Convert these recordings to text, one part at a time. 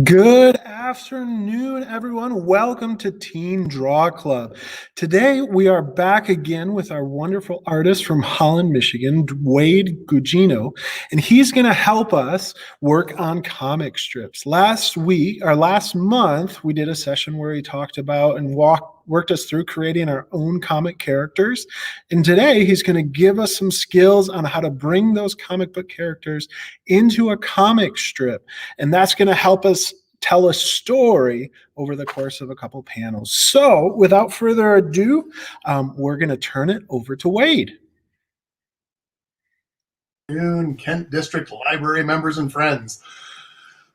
Good afternoon, everyone. Welcome to Teen Draw Club. Today, we are back again with our wonderful artist from Holland, Michigan, Wade Gugino, and he's going to help us work on comic strips. Last month, we did a session where he talked about and worked us through creating our own comic characters. And today, he's going to give us some skills on how to bring those comic book characters into a comic strip. And that's going to help us tell a story over the course of a couple panels. So without further ado, we're going to turn it over to Wade. Kent District Library members and friends.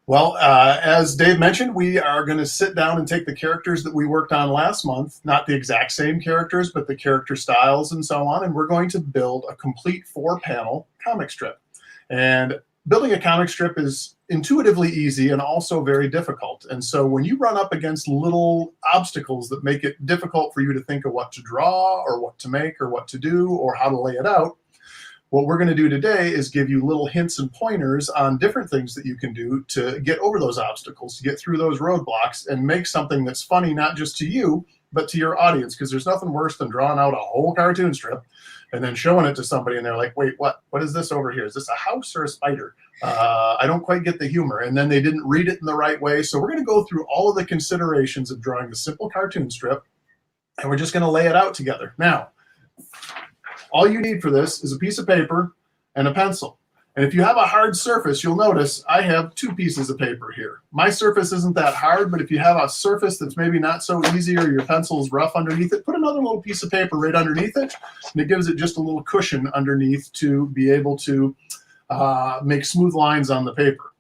Well, as Dave mentioned, we are going to sit down and take the characters that we worked on last month, not the exact same characters, but the character styles and so on, and we're going to build a complete 4-panel comic strip. And building a comic strip is intuitively easy and also very difficult. And so when you run up against little obstacles that make it difficult for you to think of what to draw or what to make or what to do or how to lay it out, what we're going to do today is give you little hints and pointers on different things that you can do to get over those obstacles, to get through those roadblocks and make something that's funny, not just to you, but to your audience, because there's nothing worse than drawing out a whole cartoon strip and then showing it to somebody and they're like, wait, what is this over here? Is this a house or a spider? I don't quite get the humor. And then they didn't read it in the right way. So we're going to go through all of the considerations of drawing the simple cartoon strip, and we're just going to lay it out together. Now, all you need for this is a piece of paper and a pencil. And if you have a hard surface, you'll notice I have 2 pieces of paper here. My surface isn't that hard, but if you have a surface that's maybe not so easy or your pencil is rough underneath it, put another little piece of paper right underneath it, and it gives it just a little cushion underneath to be able to make smooth lines on the paper.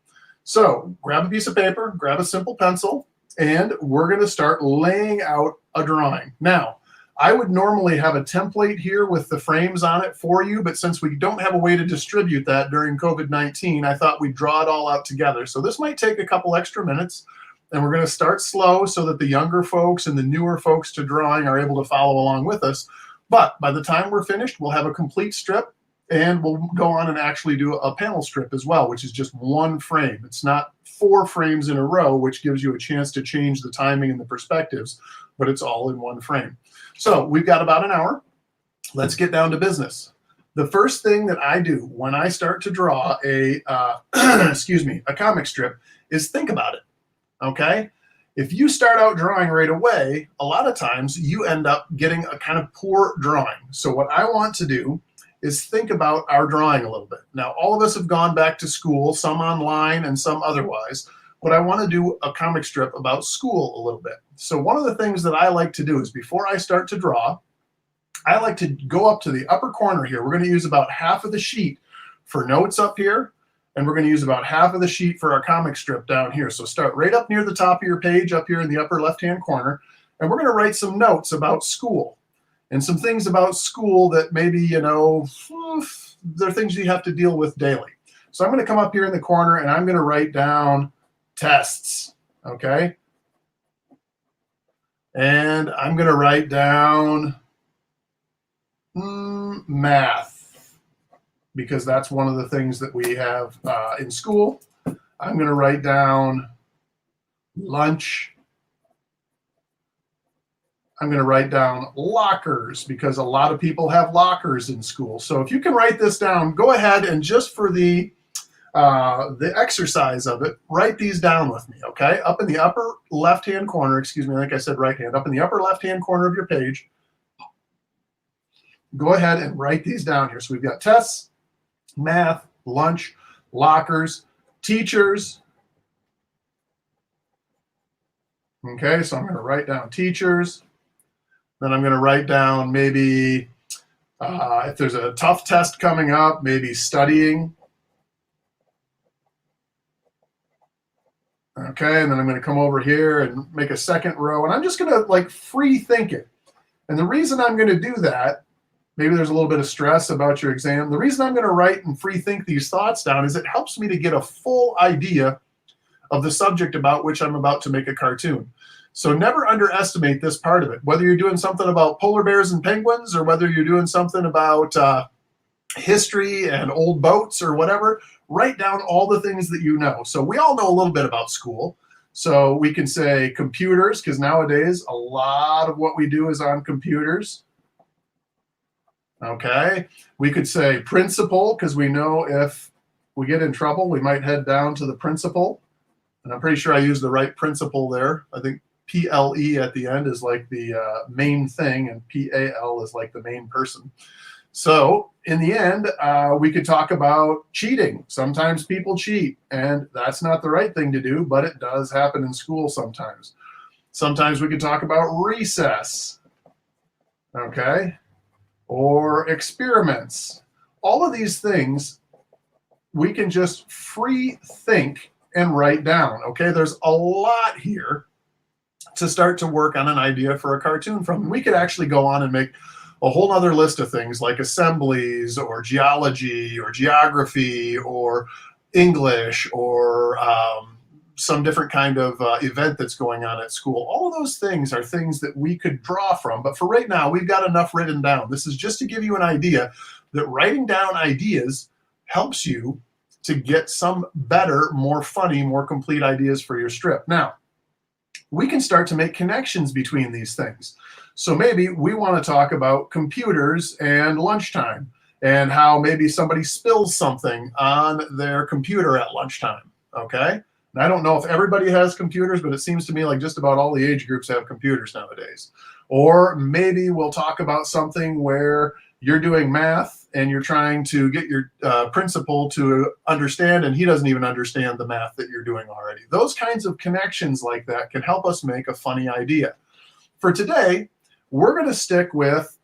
So grab a piece of paper, grab a simple pencil, and we're going to start laying out a drawing. Now, I would normally have a template here with the frames on it for you, but since we don't have a way to distribute that during COVID-19, I thought we'd draw it all out together. So this might take a couple extra minutes, and we're going to start slow so that the younger folks and the newer folks to drawing are able to follow along with us. But by the time we're finished, we'll have a complete strip, and we'll go on and actually do a panel strip as well, which is just 1 frame. It's not 4 frames in a row, which gives you a chance to change the timing and the perspectives, but it's all in 1 frame. So we've got about an hour. Let's get down to business. The first thing that I do when I start to draw a a comic strip is think about it, okay? If you start out drawing right away, a lot of times you end up getting a kind of poor drawing. So what I want to do is think about our drawing a little bit. Now, all of us have gone back to school, some online and some otherwise, but I want to do a comic strip about school a little bit. So one of the things that I like to do is before I start to draw, I like to go up to the upper corner here. We're going to use about half of the sheet for notes up here, and we're going to use about half of the sheet for our comic strip down here. So start right up near the top of your page, up here in the upper left-hand corner, and we're going to write some notes about school and some things about school that maybe, you know, they're things you have to deal with daily. So I'm going to come up here in the corner, and I'm going to write down tests, okay? And I'm going to write down math, because that's one of the things that we have in school. I'm going to write down lunch. I'm going to write down lockers, because a lot of people have lockers in school. So if you can write this down, go ahead and just for the exercise of it, write these down with me, okay? Up in the upper left-hand corner, excuse me, like I said, right hand, up in the upper left-hand corner of your page, go ahead and write these down here. So we've got tests, math, lunch, lockers, teachers. Okay, so I'm going to write down teachers. Then I'm going to write down maybe if there's a tough test coming up, maybe studying. Okay, and then I'm going to come over here and make a second row, and I'm just going to like free think it. And the reason I'm going to do that, maybe there's a little bit of stress about your exam. The reason I'm going to write and free think these thoughts down is it helps me to get a full idea of the subject about which I'm about to make a cartoon. So never underestimate this part of it, whether you're doing something about polar bears and penguins or whether you're doing something about history and old boats or whatever, write down all the things that you know. So we all know a little bit about school. So we can say computers, because nowadays a lot of what we do is on computers. Okay. We could say principal, because we know if we get in trouble, we might head down to the principal. And I'm pretty sure I used the right principal there. I think PLE at the end is like the main thing, and PAL is like the main person. So in the end, we could talk about cheating. Sometimes people cheat, and that's not the right thing to do, but it does happen in school sometimes. Sometimes we could talk about recess, okay, or experiments. All of these things we can just free think and write down, okay? There's a lot here to start to work on an idea for a cartoon from. And we could actually go on and make a whole other list of things like assemblies or geology or geography or English or some different kind of event that's going on at school. All of those things are things that we could draw from. But for right now, we've got enough written down. This is just to give you an idea that writing down ideas helps you to get some better, more funny, more complete ideas for your strip. Now, we can start to make connections between these things. So maybe we want to talk about computers and lunchtime and how maybe somebody spills something on their computer at lunchtime, okay? And I don't know if everybody has computers, but it seems to me like just about all the age groups have computers nowadays. Or maybe we'll talk about something where you're doing math and you're trying to get your principal to understand, and he doesn't even understand the math that you're doing already. Those kinds of connections like that can help us make a funny idea. For today, we're going to stick with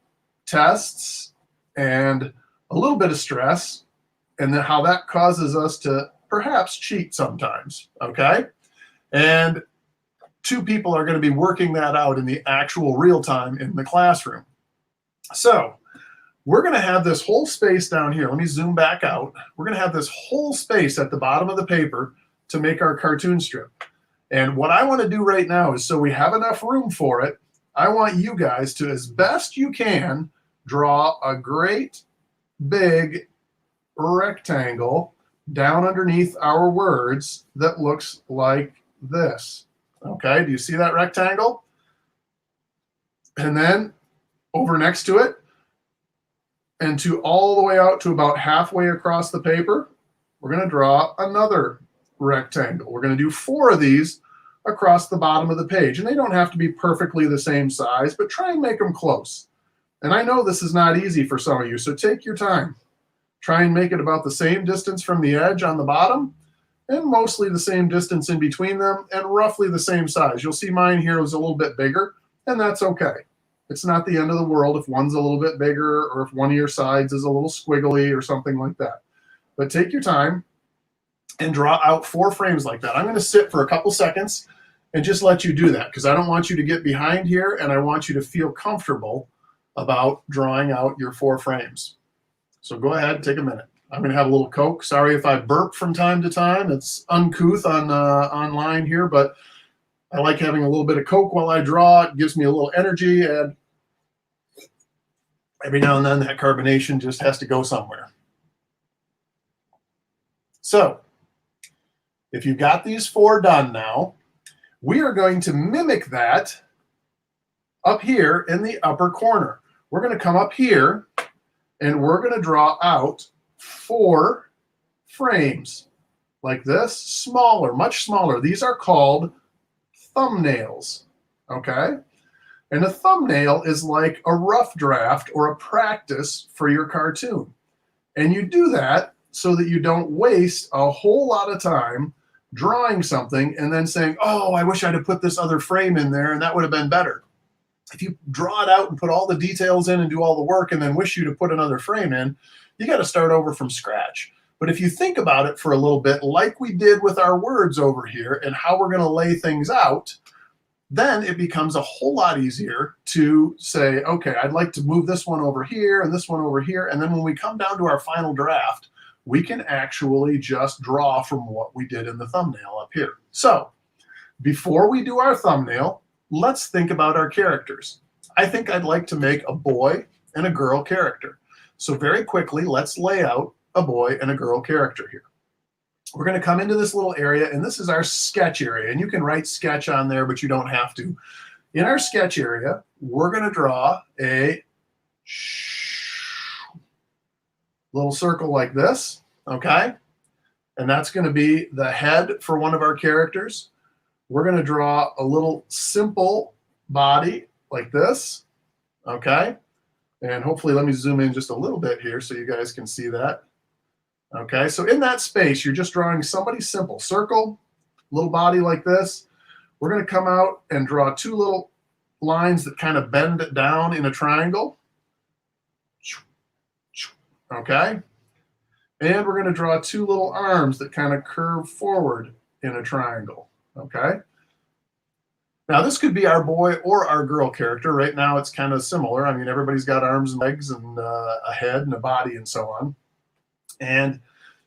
tests and a little bit of stress, and then how that causes us to perhaps cheat sometimes, okay? And two people are going to be working that out in the actual real time in the classroom. So we're going to have this whole space down here. Let me zoom back out. We're going to have this whole space at the bottom of the paper to make our cartoon strip. And what I want to do right now is, so we have enough room for it, I want you guys to, as best you can, draw a great big rectangle down underneath our words that looks like this. Okay, do you see that rectangle? And then over next to it, and to all the way out to about halfway across the paper, we're going to draw another rectangle. We're going to do 4 of these across the bottom of the page. And they don't have to be perfectly the same size, but try and make them close. And I know this is not easy for some of you, so take your time. Try and make it about the same distance from the edge on the bottom, and mostly the same distance in between them, and roughly the same size. You'll see mine here was a little bit bigger, and that's okay. It's not the end of the world if one's a little bit bigger or if one of your sides is a little squiggly or something like that. But take your time and draw out 4 frames like that. I'm going to sit for a couple seconds and just let you do that, because I don't want you to get behind here, and I want you to feel comfortable about drawing out your 4 frames. So go ahead, take a minute. I'm going to have a little Coke. Sorry if I burp from time to time. It's uncouth on online here, but I like having a little bit of Coke while I draw. It gives me a little energy, and every now and then that carbonation just has to go somewhere. So if you've got these 4 done now, we are going to mimic that up here in the upper corner. We're going to come up here and we're going to draw out 4 frames like this, smaller, much smaller. These are called thumbnails, okay? And a thumbnail is like a rough draft or a practice for your cartoon. And you do that so that you don't waste a whole lot of time drawing something and then saying, oh, I wish I'd have put this other frame in there and that would have been better. If you draw it out and put all the details in and do all the work and then wish you to put another frame in, you got to start over from scratch. But if you think about it for a little bit, like we did with our words over here and how we're going to lay things out, then it becomes a whole lot easier to say, okay, I'd like to move this one over here and this one over here. And then when we come down to our final draft, we can actually just draw from what we did in the thumbnail up here. So before we do our thumbnail, let's think about our characters. I think I'd like to make a boy and a girl character. So very quickly, let's lay out a boy and a girl character here. We're going to come into this little area, and this is our sketch area. And you can write sketch on there, but you don't have to. In our sketch area, we're going to draw a little circle like this, okay? And that's going to be the head for one of our characters. We're going to draw a little simple body like this, okay? And hopefully, let me zoom in just a little bit here so you guys can see that. Okay, so in that space, you're just drawing somebody simple. Circle, little body like this. We're going to come out and draw two little lines that kind of bend it down in a triangle. Okay, and we're going to draw two little arms that kind of curve forward in a triangle. Okay. Now, this could be our boy or our girl character. Right now, it's kind of similar. I mean, everybody's got arms and legs and a head and a body and so on. And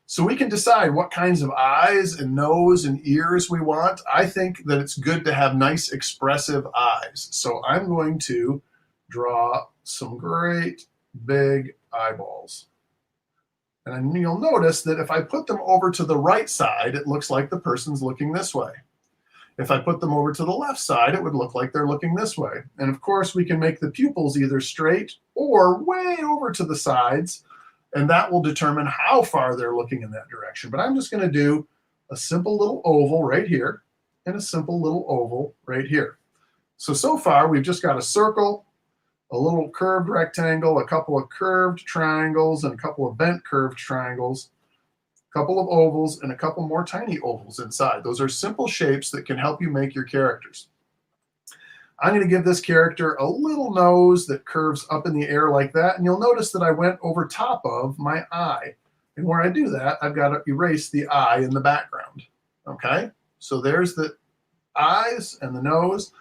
so we can decide what kinds of eyes and nose and ears we want. I think that it's good to have nice expressive eyes. So I'm going to draw some great big eyeballs. And you'll notice that if I put them over to the right side, it looks like the person's looking this way. If I put them over to the left side, it would look like they're looking this way. And of course, we can make the pupils either straight or way over to the sides, and that will determine how far they're looking in that direction. But I'm just going to do a simple little oval right here and a simple little oval right here. So far, we've just got a circle, a little curved rectangle, a couple of curved triangles, and a couple of bent curved triangles, a couple of ovals, and a couple more tiny ovals inside. Those are simple shapes that can help you make your characters. I'm going to give this character a little nose that curves up in the air like that. And you'll notice that I went over top of my eye. And where I do that, I've got to erase the eye in the background. Okay, so there's the eyes and the nose.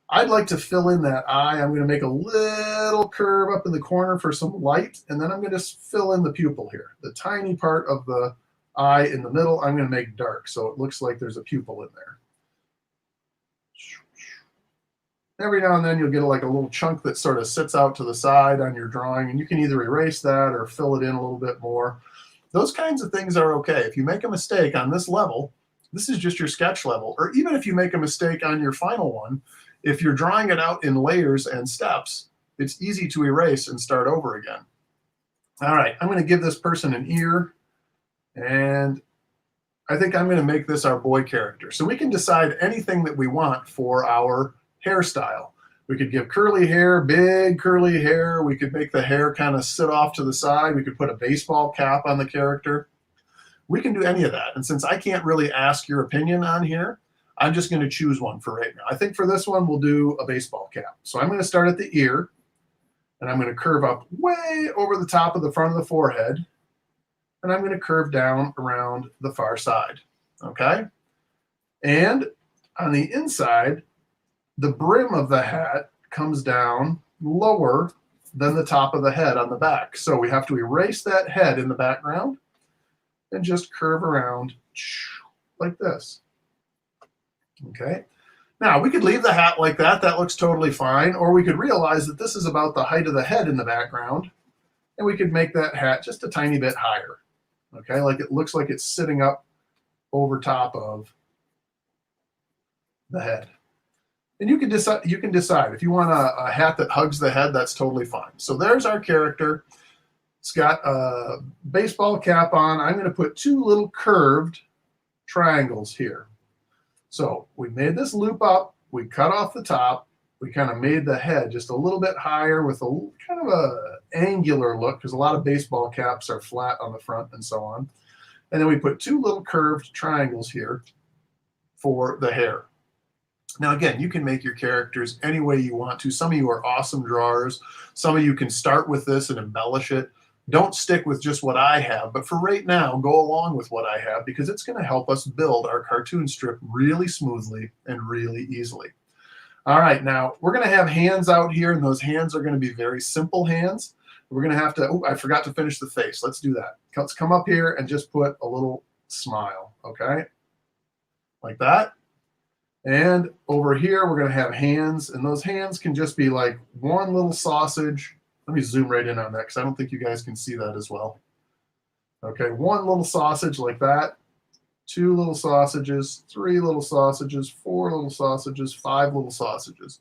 I'd like to fill in that eye. I'm going to make a little curve up in the corner for some light. And then I'm going to fill in the pupil here. The tiny part of the eye in the middle, I'm going to make dark. So it looks like there's a pupil in there. Every now and then you'll get like a little chunk that sort of sits out to the side on your drawing, and you can either erase that or fill it in a little bit more. Those kinds of things are okay. If you make a mistake on this level, this is just your sketch level, or even if you make a mistake on your final one, if you're drawing it out in layers and steps, it's easy to erase and start over again. All right, I'm going to give this person an ear, and I think I'm going to make this our boy character. So we can decide anything that we want for our hairstyle. We could give curly hair, big curly hair. We could make the hair kind of sit off to the side. We could put a baseball cap on the character. We can do any of that. And since I can't really ask your opinion on here, I'm just going to choose one for right now. I think for this one, we'll do a baseball cap. So I'm going to start at the ear, and I'm going to curve up way over the top of the front of the forehead, and I'm going to curve down around the far side. Okay? And on the inside, the brim of the hat comes down lower than the top of the head on the back. So we have to erase that head in the background and just curve around like this. Okay. Now we could leave the hat like that. That looks totally fine. Or we could realize that this is about the height of the head in the background, and we could make that hat just a tiny bit higher. Okay. Like it looks like it's sitting up over top of the head. And you can decide if you want a hat that hugs the head, that's totally fine. So there's our character. It's got a baseball cap on. I'm going to put two little curved triangles here. So we made this loop up. We cut off the top. We kind of made the head just a little bit higher with a kind of a angular look, because a lot of baseball caps are flat on the front and so on. And then we put two little curved triangles here for the hair. Now, again, you can make your characters any way you want to. Some of you are awesome drawers. Some of you can start with this and embellish it. Don't stick with just what I have, but for right now, go along with what I have, because it's going to help us build our cartoon strip really smoothly and really easily. All right, now we're going to have hands out here, and those hands are going to be very simple hands. We're going to have to, oh, I forgot to finish the face. Let's do that. Let's come up here and just put a little smile, okay? Like that. And over here, we're going to have hands, and those hands can just be like one little sausage Let me zoom right in on that because I don't think you guys can see that as well. Okay, one little sausage like that, two little sausages, three little sausages, four little sausages, five little sausages.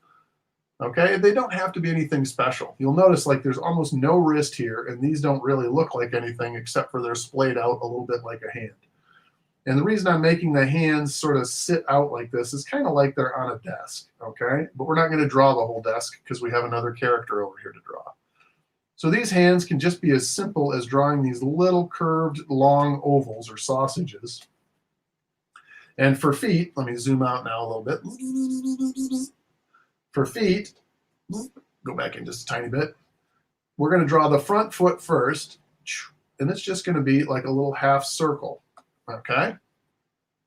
Okay, they don't have to be anything special. You'll notice like there's almost no wrist here, and these don't really look like anything except for they're splayed out a little bit like a hand. And the reason I'm making the hands sort of sit out like this is kind of like they're on a desk, okay? But we're not going to draw the whole desk because we have another character over here to draw. So these hands can just be as simple as drawing these little curved long ovals or sausages. And for feet, let me zoom out now a little bit. For feet, go back in just a tiny bit. We're going to draw the front foot first, and it's just going to be like a little half circle, okay?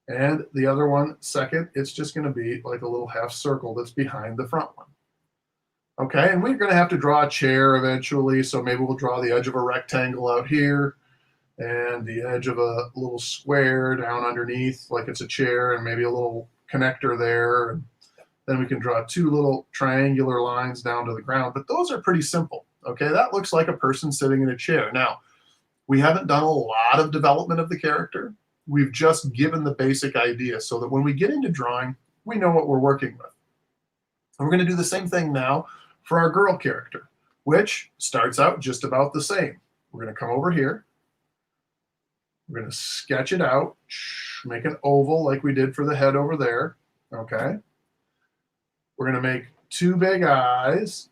And the other one second, it's just going to be like a little half circle that's behind the front one. Okay, and we're going to have to draw a chair eventually, so maybe we'll draw the edge of a rectangle out here and the edge of a little square down underneath like it's a chair, and maybe a little connector there. And then we can draw two little triangular lines down to the ground, but those are pretty simple. Okay, that looks like a person sitting in a chair. Now, we haven't done a lot of development of the character. We've just given the basic idea so that when we get into drawing, we know what we're working with. And we're going to do the same thing now for our girl character, which starts out just about the same. We're going to come over here. We're going to sketch it out, make an oval like we did for the head over there. Okay. We're going to make two big eyes.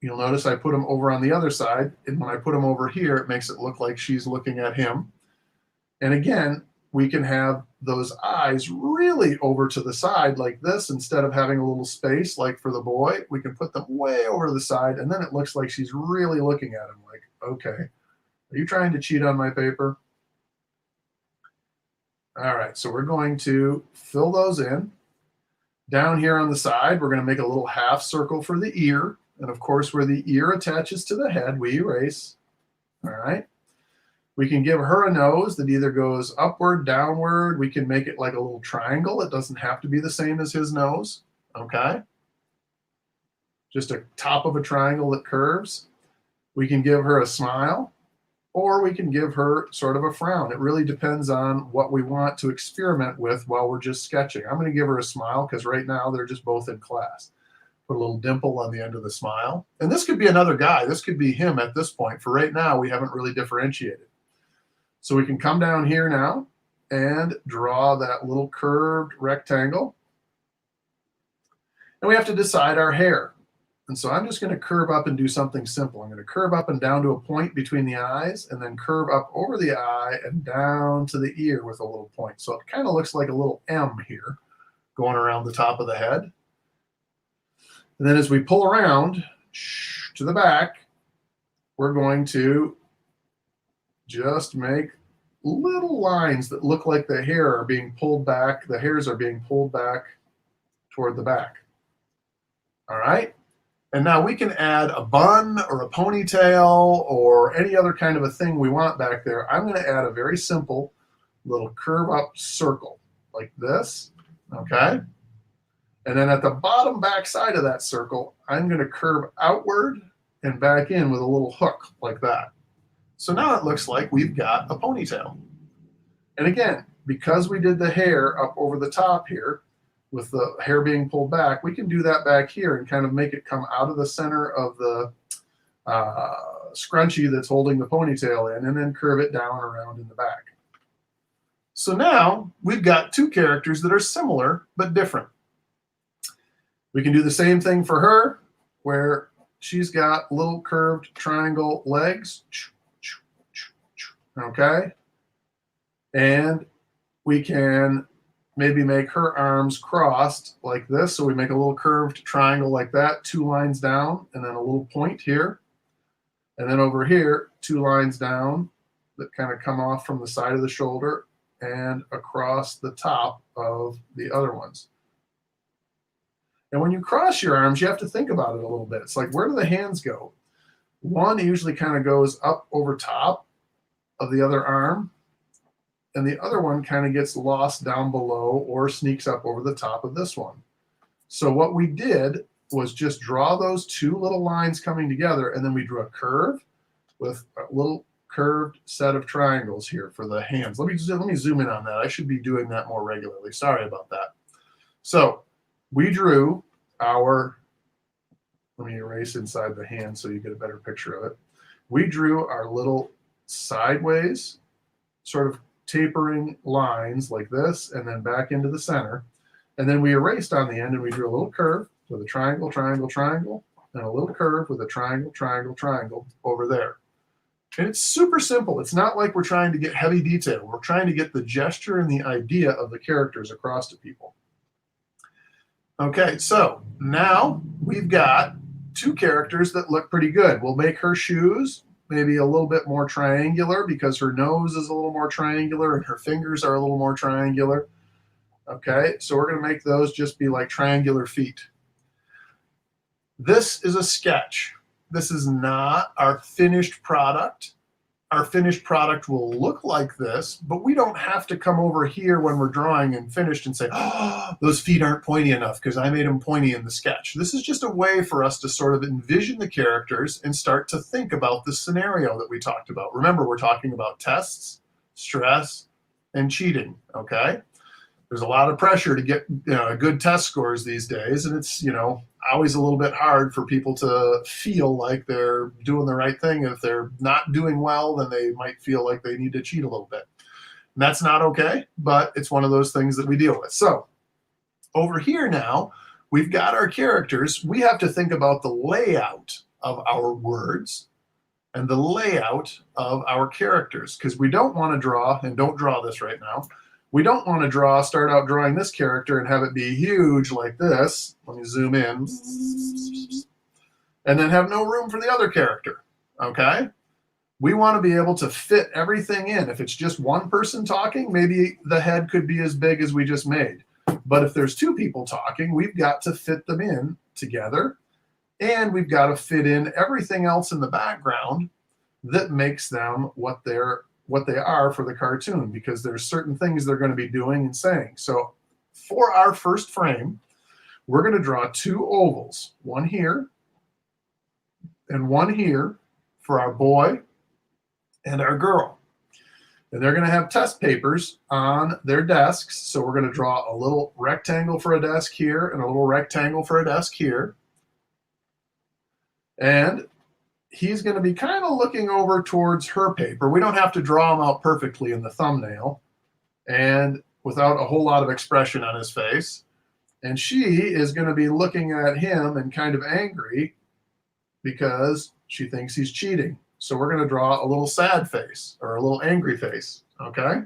You'll notice I put them over on the other side, and when I put them over here, it makes it look like she's looking at him. And again, we can have those eyes really over to the side like this instead of having a little space like for the boy. We can put them way over to the side, and then it looks like she's really looking at him like, okay, are you trying to cheat on my paper? All right, so we're going to fill those in. Down here on the side, we're going to make a little half circle for the ear. And of course, where the ear attaches to the head, we erase. All right. We can give her a nose that either goes upward, downward. We can make it like a little triangle. It doesn't have to be the same as his nose. Okay. Just a top of a triangle that curves. We can give her a smile, or we can give her sort of a frown. It really depends on what we want to experiment with while we're just sketching. I'm going to give her a smile because right now they're just both in class. Put a little dimple on the end of the smile. And this could be another guy. This could be him at this point. For right now, we haven't really differentiated. So we can come down here now and draw that little curved rectangle. And we have to decide our hair. And so I'm just going to curve up and do something simple. I'm going to curve up and down to a point between the eyes, and then curve up over the eye and down to the ear with a little point. So it kind of looks like a little M here going around the top of the head. And then as we pull around to the back, we're going to just make little lines that look like the hair are being pulled back. The hairs are being pulled back toward the back. All right. And now we can add a bun or a ponytail or any other kind of a thing we want back there. I'm going to add a very simple little curve up circle like this. Okay. And then at the bottom back side of that circle, I'm going to curve outward and back in with a little hook like that. So now it looks like we've got a ponytail. And again, because we did the hair up over the top here, with the hair being pulled back, we can do that back here and kind of make it come out of the center of the scrunchie that's holding the ponytail in, and then curve it down around in the back. So now we've got two characters that are similar but different. We can do the same thing for her, where she's got little curved triangle legs. Okay? And we can maybe make her arms crossed like this. So we make a little curved triangle like that, two lines down, and then a little point here. And then over here, two lines down that kind of come off from the side of the shoulder and across the top of the other ones. And when you cross your arms, you have to think about it a little bit. It's like, where do the hands go? One usually kind of goes up over top of the other arm, and the other one kind of gets lost down below or sneaks up over the top of this one. So what we did was just draw those two little lines coming together, and then we drew a curve with a little curved set of triangles here for the hands. Let me zoom in on that. I should be doing that more regularly. Sorry about that. So we drew our, let me erase inside the hand so you get a better picture of it. We drew our little sideways sort of tapering lines like this, and then back into the center. And then we erased on the end, and we drew a little curve with a triangle, triangle, triangle, and a little curve with a triangle, triangle, triangle over there. And it's super simple. It's not like we're trying to get heavy detail. We're trying to get the gesture and the idea of the characters across to people. Okay, so now we've got two characters that look pretty good. We'll make her shoes maybe a little bit more triangular because her nose is a little more triangular and her fingers are a little more triangular. Okay, so we're going to make those just be like triangular feet. This is a sketch. This is not our finished product. Our finished product will look like this, but we don't have to come over here when we're drawing and finished and say, oh, those feet aren't pointy enough because I made them pointy in the sketch. This is just a way for us to sort of envision the characters and start to think about the scenario that we talked about. Remember, we're talking about tests, stress, and cheating, okay? There's a lot of pressure to get good test scores these days, and it's always a little bit hard for people to feel like they're doing the right thing. If they're not doing well, then they might feel like they need to cheat a little bit. And that's not okay, but it's one of those things that we deal with. So over here now, we've got our characters. We have to think about the layout of our words and the layout of our characters, because we don't want to draw, and don't draw this right now, we don't want to start out drawing this character and have it be huge like this. Let me zoom in. And then have no room for the other character, okay? We want to be able to fit everything in. If it's just one person talking, maybe the head could be as big as we just made. But if there's two people talking, we've got to fit them in together. And we've got to fit in everything else in the background that makes them what they are for the cartoon, because there's certain things they're going to be doing and saying. So for our first frame, we're going to draw two ovals, one here and one here for our boy and our girl. And they're going to have test papers on their desks. So we're going to draw a little rectangle for a desk here and a little rectangle for a desk here. And he's going to be kind of looking over towards her paper. We don't have to draw him out perfectly in the thumbnail and without a whole lot of expression on his face. And she is going to be looking at him and kind of angry because she thinks he's cheating. So we're going to draw a little sad face or a little angry face, okay?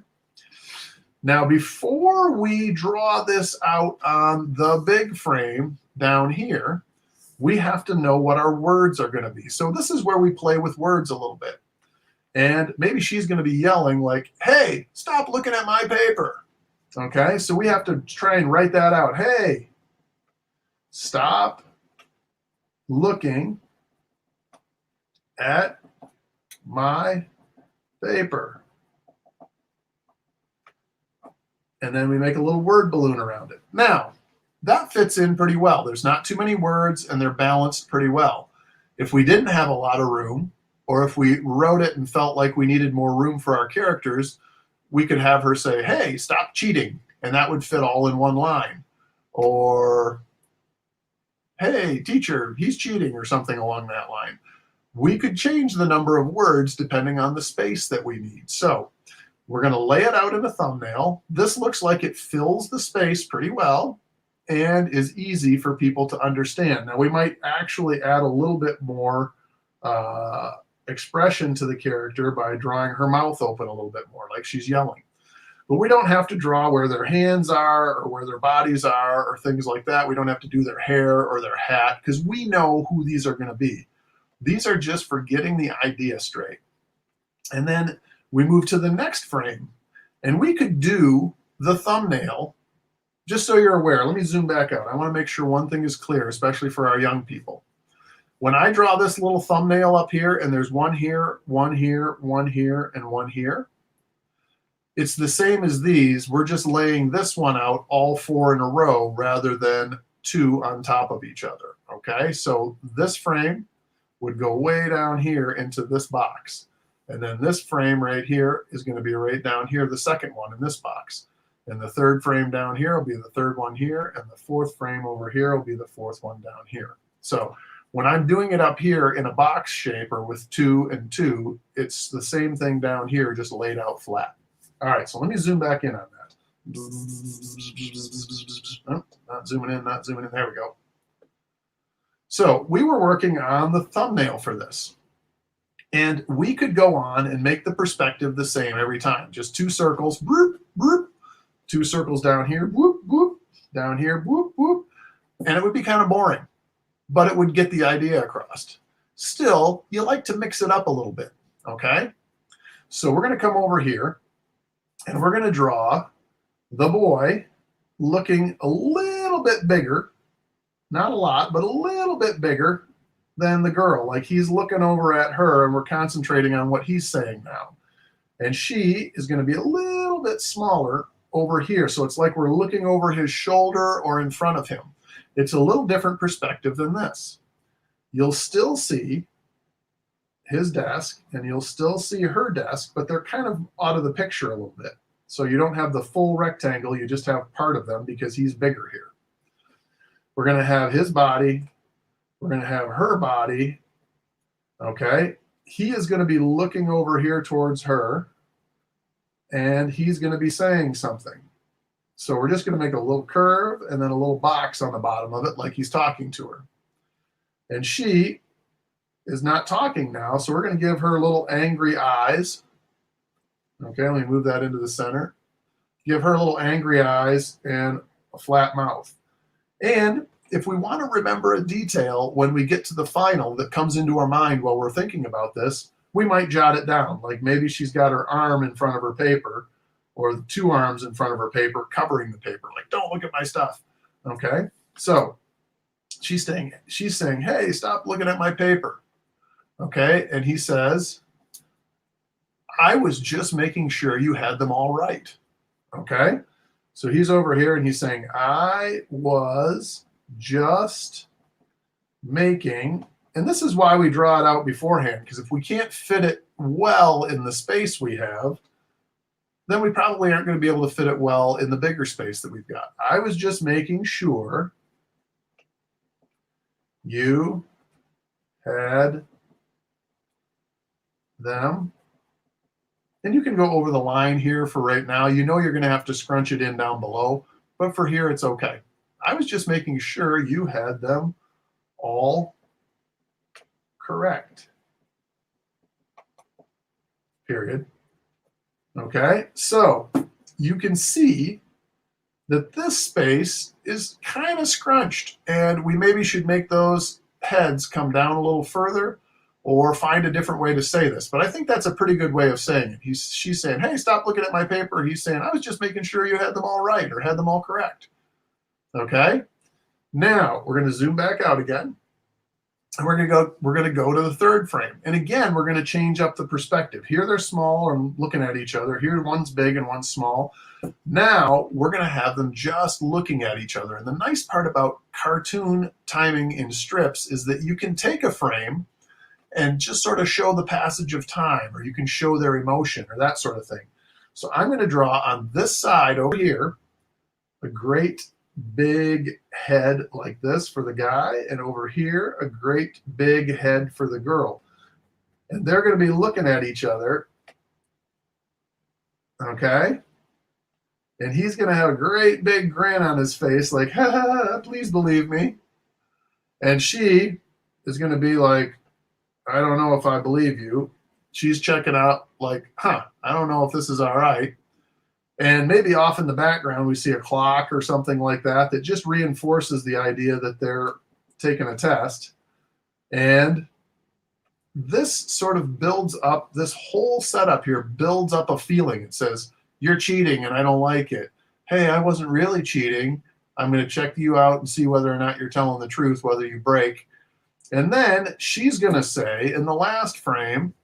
Now, before we draw this out on the big frame down here, we have to know what our words are going to be. So this is where we play with words a little bit. And maybe she's going to be yelling like, hey, stop looking at my paper. Okay, so we have to try and write that out. Hey, stop looking at my paper. And then we make a little word balloon around it. Now, that fits in pretty well. There's not too many words and they're balanced pretty well. If we didn't have a lot of room, or if we wrote it and felt like we needed more room for our characters, we could have her say, hey, stop cheating. And that would fit all in one line. Or, hey, teacher, he's cheating, or something along that line. We could change the number of words depending on the space that we need. So we're going to lay it out in a thumbnail. This looks like it fills the space pretty well and is easy for people to understand. Now, we might actually add a little bit more expression to the character by drawing her mouth open a little bit more, like she's yelling. But we don't have to draw where their hands are or where their bodies are or things like that. We don't have to do their hair or their hat because we know who these are going to be. These are just for getting the idea straight. And then we move to the next frame. And we could do the thumbnail. Just so you're aware, let me zoom back out. I want to make sure one thing is clear, especially for our young people. When I draw this little thumbnail up here, and there's one here, one here, one here, and one here, it's the same as these. We're just laying this one out all four in a row rather than two on top of each other. Okay, so this frame would go way down here into this box. And then this frame right here is going to be right down here, the second one in this box. And the third frame down here will be the third one here. And the fourth frame over here will be the fourth one down here. So when I'm doing it up here in a box shape or with 2 and 2, it's the same thing down here, just laid out flat. All right, so let me zoom back in on that. Oh, not zooming in, not zooming in. There we go. So we were working on the thumbnail for this. And we could go on and make the perspective the same every time. Just 2 circles, boop, boop, 2 circles down here, whoop, whoop, down here, whoop, whoop. And it would be kind of boring, but it would get the idea across. Still, you like to mix it up a little bit, okay? So we're going to come over here, and we're going to draw the boy looking a little bit bigger, not a lot, but a little bit bigger than the girl. Like he's looking over at her, and we're concentrating on what he's saying now. And she is going to be a little bit smaller over here. So it's like we're looking over his shoulder or in front of him. It's a little different perspective than this. You'll still see his desk and you'll still see her desk, but they're kind of out of the picture a little bit. So you don't have the full rectangle, you just have part of them because he's bigger here. We're going to have his body, we're going to have her body, okay? He is going to be looking over here towards her, and he's going to be saying something. So we're just going to make a little curve and then a little box on the bottom of it like he's talking to her. And she is not talking now, so we're going to give her little angry eyes. Okay, let me move that into the center. Give her little angry eyes and a flat mouth. And if we want to remember a detail when we get to the final that comes into our mind while we're thinking about this, we might jot it down. Like maybe she's got her arm in front of her paper, or the 2 arms in front of her paper covering the paper. Like, don't look at my stuff. Okay, so she's saying, hey, stop looking at my paper. Okay, and he says, I was just making sure you had them all right. Okay, so he's over here and he's saying, I was just making, and this is why we draw it out beforehand, because if we can't fit it well in the space we have, then we probably aren't going to be able to fit it well in the bigger space that we've got. I was just making sure you had them. And you can go over the line here for right now. You know you're going to have to scrunch it in down below, but for here it's okay. I was just making sure you had them all correct. Period. Okay, so you can see that this space is kind of scrunched, and we maybe should make those heads come down a little further or find a different way to say this. But I think that's a pretty good way of saying it. She's saying, hey, stop looking at my paper. He's saying, I was just making sure you had them all right or had them all correct. Okay, now we're going to zoom back out again. And we're going to go to the third frame. And again, we're going to change up the perspective. Here they're small and looking at each other. Here one's big and one's small. Now we're going to have them just looking at each other. And the nice part about cartoon timing in strips is that you can take a frame and just sort of show the passage of time, or you can show their emotion or that sort of thing. So I'm going to draw on this side over here a great big head like this for the guy, and over here a great big head for the girl, and they're going to be looking at each other. Okay, and he's going to have a great big grin on his face like, ha ha, please believe me, and she is going to be like, I don't know if I believe you. She's checking out like, I don't know if this is all right. And maybe off in the background, we see a clock or something like that that just reinforces the idea that they're taking a test. And this sort of builds up, this whole setup here builds up a feeling. It says, you're cheating and I don't like it. Hey, I wasn't really cheating. I'm going to check you out and see whether or not you're telling the truth, whether you break. And then she's going to say in the last frame,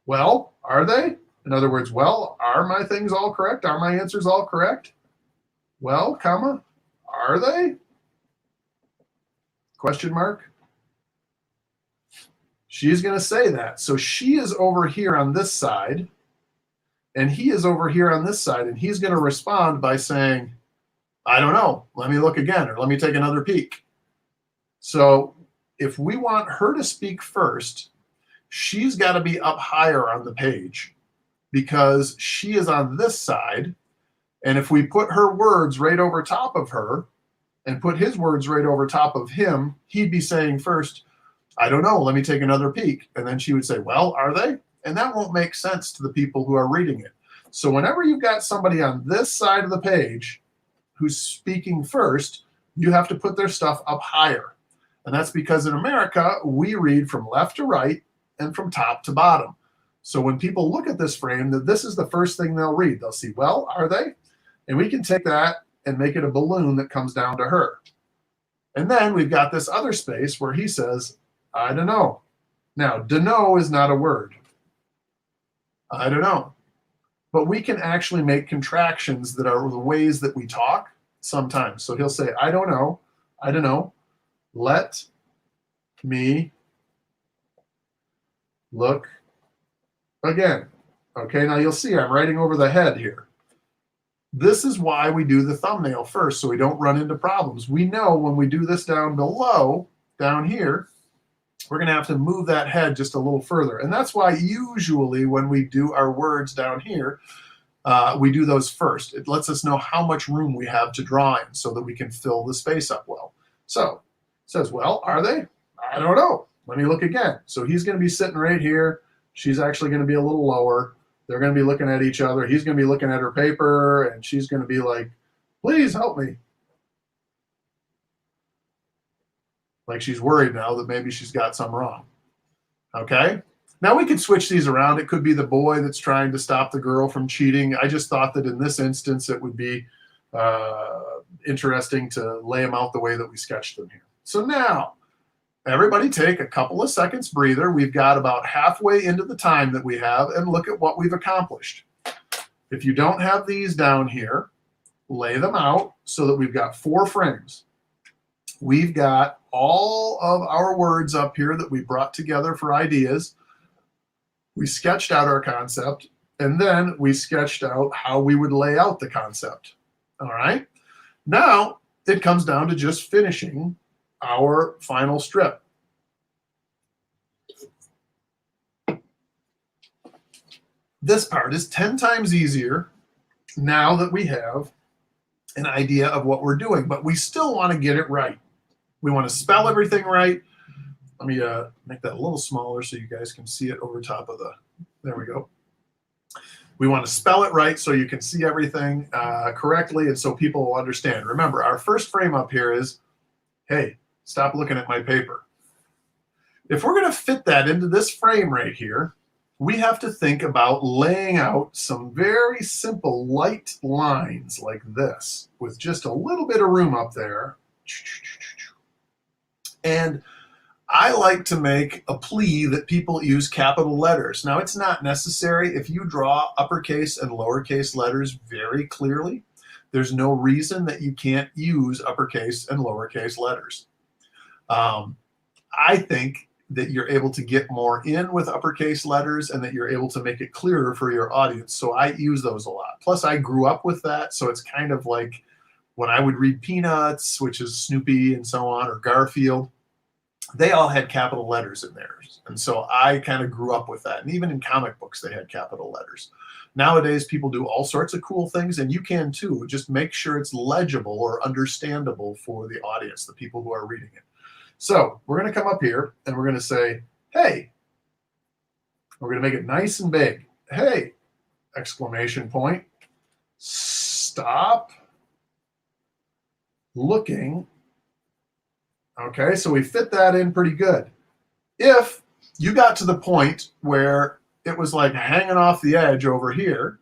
well, are they? In other words, well, are my things all correct? Are my answers all correct? Well, comma, are they? Question mark? She's going to say that. So she is over here on this side, and he is over here on this side, and he's going to respond by saying, I don't know. Let me look again, or let me take another peek. So if we want her to speak first, she's got to be up higher on the page because she is on this side. And if we put her words right over top of her and put his words right over top of him, he'd be saying first, I don't know, let me take another peek. And then she would say, well, are they? And that won't make sense to the people who are reading it. So whenever you've got somebody on this side of the page who's speaking first, you have to put their stuff up higher. And that's because in America, we read from left to right and from top to bottom. So when people look at this frame, that this is the first thing they'll read. They'll see, well, are they? And we can take that and make it a balloon that comes down to her. And then we've got this other space where he says, I don't know. Now, dunno is not a word. I don't know. But we can actually make contractions that are the ways that we talk sometimes. So he'll say, I don't know. I don't know. Let me look again. Okay, now you'll see I'm writing over the head here. This is why we do the thumbnail first, so we don't run into problems. We know when we do this down below, down here, we're going to have to move that head just a little further. And that's why usually when we do our words down here, we do those first. It lets us know how much room we have to draw in so that we can fill the space up well. So it says, well, are they? I don't know. Let me look again. So he's going to be sitting right here. She's actually going to be a little lower. They're going to be looking at each other. He's going to be looking at her paper, and she's going to be like, please help me. Like she's worried now that maybe she's got some wrong. Okay? Now we could switch these around. It could be the boy that's trying to stop the girl from cheating. I just thought that in this instance it would be interesting to lay them out the way that we sketched them here. So now, everybody take a couple of seconds breather. We've got about halfway into the time that we have, and look at what we've accomplished. If you don't have these down here, lay them out so that we've got 4 frames. We've got all of our words up here that we brought together for ideas. We sketched out our concept, and then we sketched out how we would lay out the concept. All right? Now, it comes down to just finishing our final strip. This part is 10 times easier now that we have an idea of what we're doing, but we still want to get it right. We want to spell everything right. Let me make that a little smaller so you guys can see it over top of the, there we go. We want to spell it right so you can see everything correctly and so people will understand. Remember, our first frame up here is, hey, stop looking at my paper. If we're going to fit that into this frame right here, we have to think about laying out some very simple light lines like this with just a little bit of room up there. And I like to make a plea that people use capital letters. Now, it's not necessary. If you draw uppercase and lowercase letters very clearly, there's no reason that you can't use uppercase and lowercase letters. I think that you're able to get more in with uppercase letters and that you're able to make it clearer for your audience. So I use those a lot. Plus, I grew up with that. So it's kind of like when I would read Peanuts, which is Snoopy and so on, or Garfield, they all had capital letters in theirs. And so I kind of grew up with that. And even in comic books, they had capital letters. Nowadays, people do all sorts of cool things, and you can too. Just make sure it's legible or understandable for the audience, the people who are reading it. So we're going to come up here, and we're going to say, hey. We're going to make it nice and big. Hey, exclamation point. Stop looking. Okay, so we fit that in pretty good. If you got to the point where it was like hanging off the edge over here,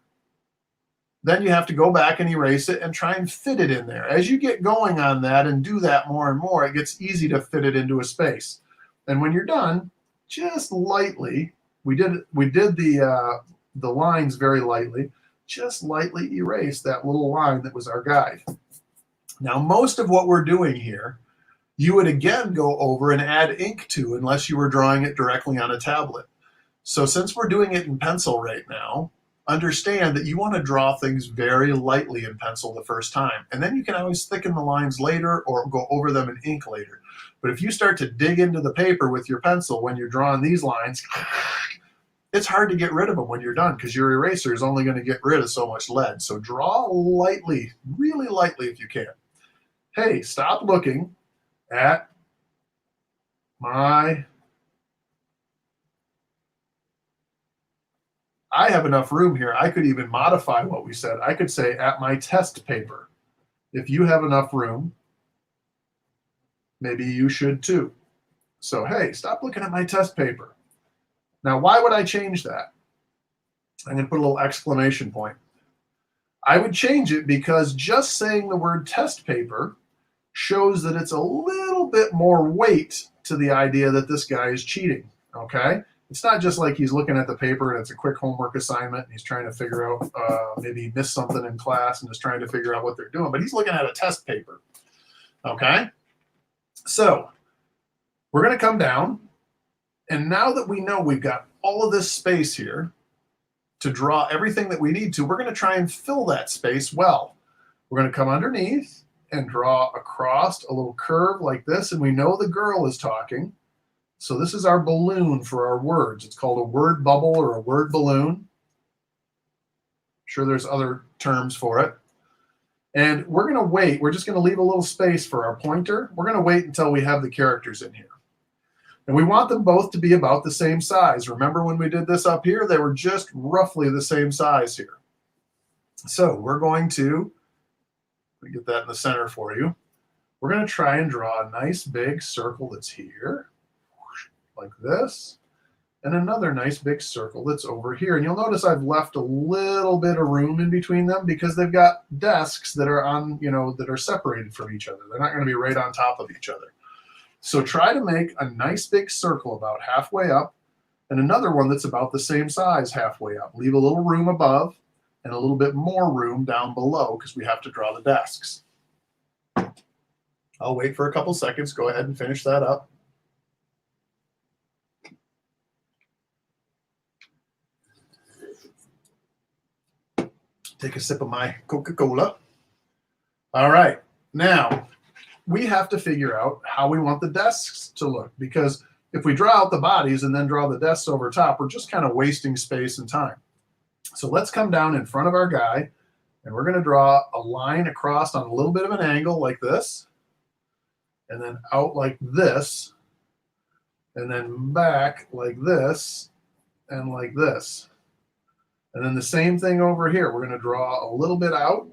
then you have to go back and erase it and try and fit it in there. As you get going on that and do that more and more, it gets easy to fit it into a space. And when you're done, just lightly, we did the lines very lightly, just lightly erase that little line that was our guide. Now, most of what we're doing here you would again go over and add ink to, unless you were drawing it directly on a tablet. So since we're doing it in pencil right now, understand that you want to draw things very lightly in pencil the first time. And then you can always thicken the lines later or go over them in ink later. But if you start to dig into the paper with your pencil when you're drawing these lines, it's hard to get rid of them when you're done, because your eraser is only going to get rid of so much lead. So draw lightly, really lightly if you can. Hey, stop looking at I have enough room here. I could even modify what we said. I could say at my test paper. If you have enough room, maybe you should too. So, hey, stop looking at my test paper. Now, why would I change that? I'm going to put a little exclamation point. I would change it because just saying the word test paper shows that it's a little bit more weight to the idea that this guy is cheating, okay? It's not just like he's looking at the paper and it's a quick homework assignment and he's trying to figure out, maybe he missed something in class and is trying to figure out what they're doing, but he's looking at a test paper, okay? So we're going to come down, and now that we know we've got all of this space here to draw everything that we need to, we're going to try and fill that space well. We're going to come underneath and draw across a little curve like this, and we know the girl is talking. So this is our balloon for our words. It's called a word bubble or a word balloon. I'm sure there's other terms for it. And we're going to wait. We're just going to leave a little space for our pointer. We're going to wait until we have the characters in here. And we want them both to be about the same size. Remember when we did this up here, they were just roughly the same size here. So we're going to, let me get that in the center for you. We're going to try and draw a nice big circle that's here, like this, and another nice big circle that's over here. And you'll notice I've left a little bit of room in between them because they've got desks that are on, that are separated from each other. They're not going to be right on top of each other. So try to make a nice big circle about halfway up and another one that's about the same size halfway up. Leave a little room above and a little bit more room down below because we have to draw the desks. I'll wait for a couple seconds. Go ahead and finish that up. Take a sip of my Coca-Cola. All right, now we have to figure out how we want the desks to look, because if we draw out the bodies and then draw the desks over top, we're just kind of wasting space and time. So let's come down in front of our guy, and we're going to draw a line across on a little bit of an angle like this, and then out like this, and then back like this, and like this. And then the same thing over here. We're going to draw a little bit out,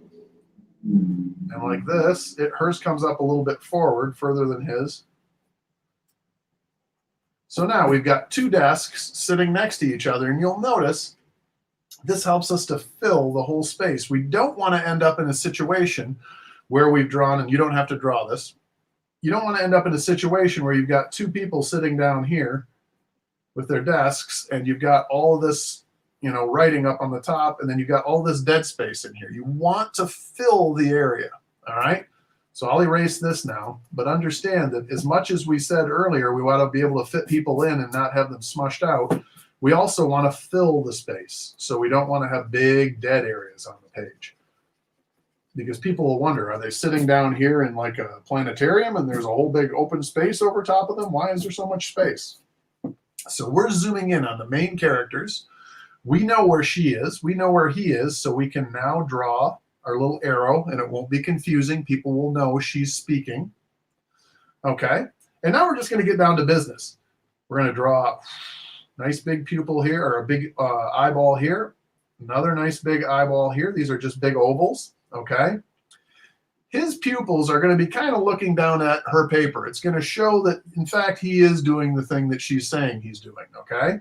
and like this. Hers comes up a little bit forward, further than his. So now we've got two desks sitting next to each other, and you'll notice this helps us to fill the whole space. We don't want to end up in a situation where we've drawn, and you don't have to draw this. You don't want to end up in a situation where you've got two people sitting down here with their desks, and you've got all of this, writing up on the top, and then you've got all this dead space in here. You want to fill the area, all right? So I'll erase this now, but understand that as much as we said earlier, we want to be able to fit people in and not have them smushed out, we also want to fill the space. So we don't want to have big dead areas on the page. Because people will wonder, are they sitting down here in like a planetarium and there's a whole big open space over top of them? Why is there so much space? So we're zooming in on the main characters. We know where she is. We know where he is. So we can now draw our little arrow, and it won't be confusing. People will know she's speaking. Okay. And now we're just going to get down to business. We're going to draw a nice big pupil here, or a big eyeball here. Another nice big eyeball here. These are just big ovals. Okay. His pupils are going to be kind of looking down at her paper. It's going to show that, in fact, he is doing the thing that she's saying he's doing. Okay.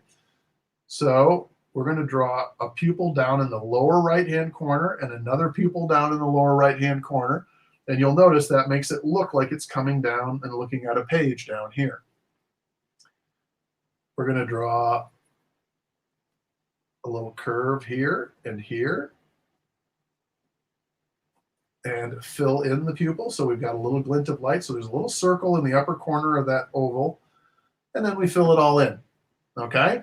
So we're going to draw a pupil down in the lower right-hand corner and another pupil down in the lower right-hand corner. And you'll notice that makes it look like it's coming down and looking at a page down here. We're going to draw a little curve here and here. and fill in the pupil. So we've got a little glint of light. So there's a little circle in the upper corner of that oval, and then we fill it all in. Okay?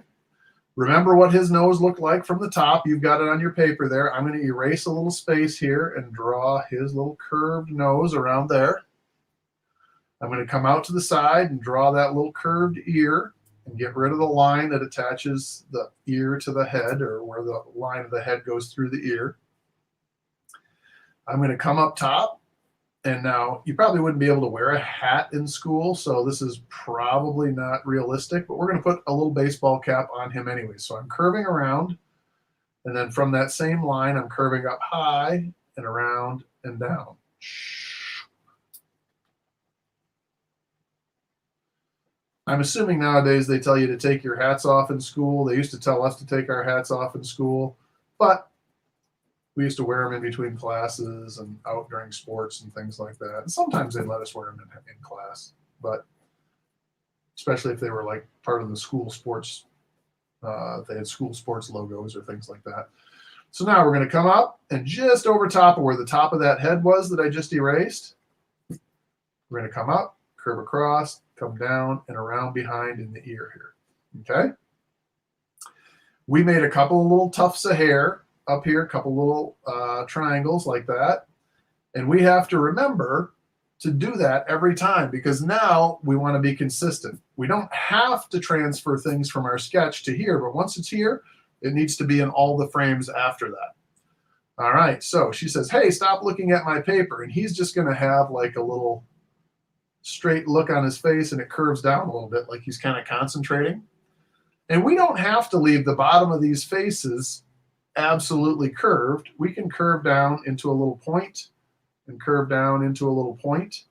Remember what his nose looked like from the top. You've got it on your paper there. I'm going to erase a little space here and draw his little curved nose around there. I'm going to come out to the side and draw that little curved ear and get rid of the line that attaches the ear to the head, or where the line of the head goes through the ear. I'm going to come up top. And now you probably wouldn't be able to wear a hat in school, so this is probably not realistic, but we're going to put a little baseball cap on him anyway. So I'm curving around, and then from that same line, I'm curving up high and around and down. I'm assuming nowadays they tell you to take your hats off in school. They used to tell us to take our hats off in school, but we used to wear them in between classes and out during sports and things like that. And sometimes they let us wear them in class, but especially if they were like part of the school sports, they had school sports logos or things like that. So now we're going to come up, and just over top of where the top of that head was that I just erased, we're going to come up, curve across, come down, and around behind in the ear here. Okay? We made a couple of little tufts of hair up here, a couple little triangles like that. And we have to remember to do that every time, because now we want to be consistent. We don't have to transfer things from our sketch to here, but once it's here, it needs to be in all the frames after that. All right, so she says, hey, stop looking at my paper. And he's just going to have like a little straight look on his face, and it curves down a little bit like he's kind of concentrating. And we don't have to leave the bottom of these faces absolutely curved. We can curve down into a little point and curve down into a little point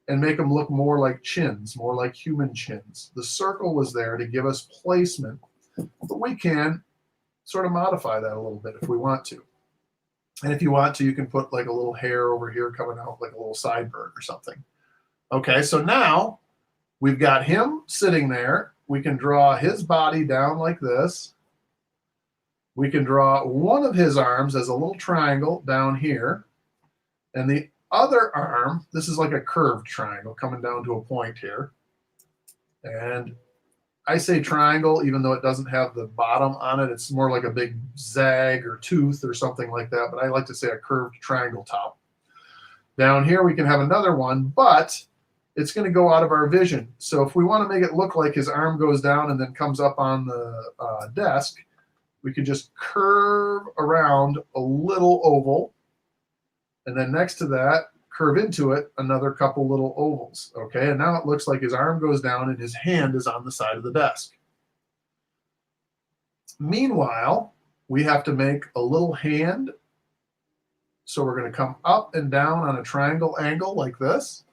and make them look more like chins, more like human chins. The circle was there to give us placement, but we can sort of modify that a little bit if we want to. And if you want to, you can put like a little hair over here coming out like a little sideburn or something. Okay, so now we've got him sitting there. We can draw his body down like this. We can draw one of his arms as a little triangle down here. And the other arm, this is like a curved triangle coming down to a point here. And I say triangle, even though it doesn't have the bottom on it. It's more like a big zag or tooth or something like that. But I like to say a curved triangle top. Down here, we can have another one, but it's going to go out of our vision. So if we want to make it look like his arm goes down and then comes up on the desk, we could just curve around a little oval, and then next to that, curve into it another couple little ovals. Okay, and now it looks like his arm goes down and his hand is on the side of the desk. Meanwhile, we have to make a little hand. So we're going to come up and down on a triangle angle like this,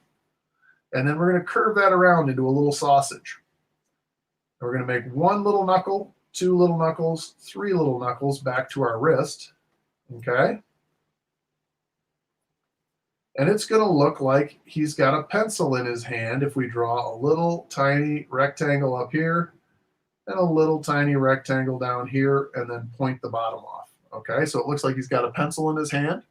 and then we're going to curve that around into a little sausage. And we're going to make one little knuckle, two little knuckles, three little knuckles back to our wrist, okay? And it's going to look like he's got a pencil in his hand if we draw a little tiny rectangle up here and a little tiny rectangle down here and then point the bottom off, okay? So it looks like he's got a pencil in his hand.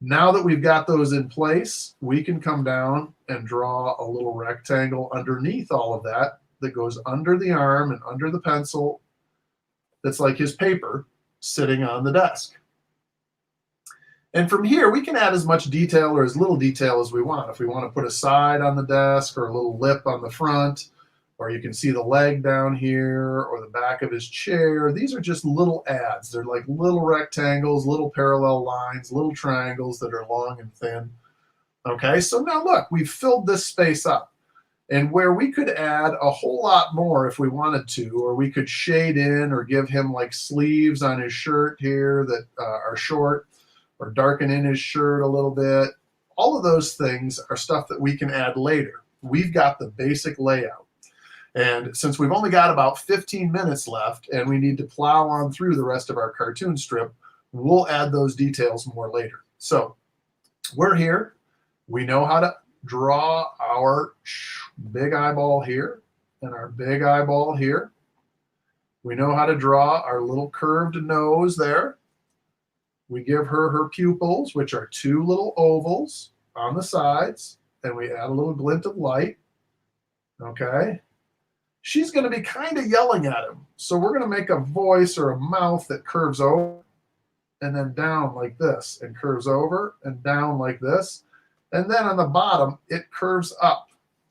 Now that we've got those in place, we can come down and draw a little rectangle underneath all of that that goes under the arm and under the pencil. That's like his paper sitting on the desk. And from here, we can add as much detail or as little detail as we want. If we want to put a side on the desk or a little lip on the front, or you can see the leg down here or the back of his chair. These are just little adds. They're like little rectangles, little parallel lines, little triangles that are long and thin. Okay, so now look, we've filled this space up. And where we could add a whole lot more if we wanted to, or we could shade in or give him like sleeves on his shirt here that are short, or darken in his shirt a little bit. All of those things are stuff that we can add later. We've got the basic layout. And since we've only got about 15 minutes left and we need to plow on through the rest of our cartoon strip, we'll add those details more later. So we're here. We know how to draw our big eyeball here and our big eyeball here. We know how to draw our little curved nose there. We give her her pupils, which are two little ovals on the sides, and we add a little glint of light. Okay. She's going to be kind of yelling at him. So we're going to make a voice or a mouth that curves over and then down like this, and curves over and down like this. And then on the bottom, it curves up.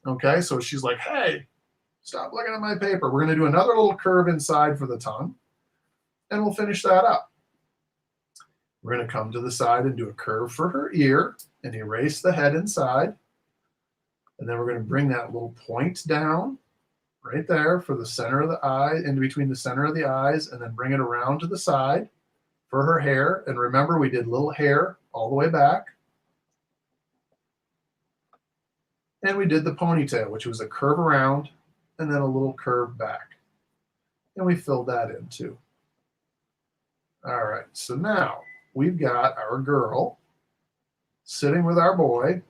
Okay. So she's like, hey, stop looking at my paper. We're going to do another little curve inside for the tongue, and we'll finish that up. We're going to come to the side and do a curve for her ear and erase the head inside. And then we're going to bring that little point down right there for the center of the eye, in between the center of the eyes, and then bring it around to the side for her hair. And remember, we did little hair all the way back. And we did the ponytail, which was a curve around and then a little curve back. And we filled that in too. All right, so now we've got our girl sitting with our boy.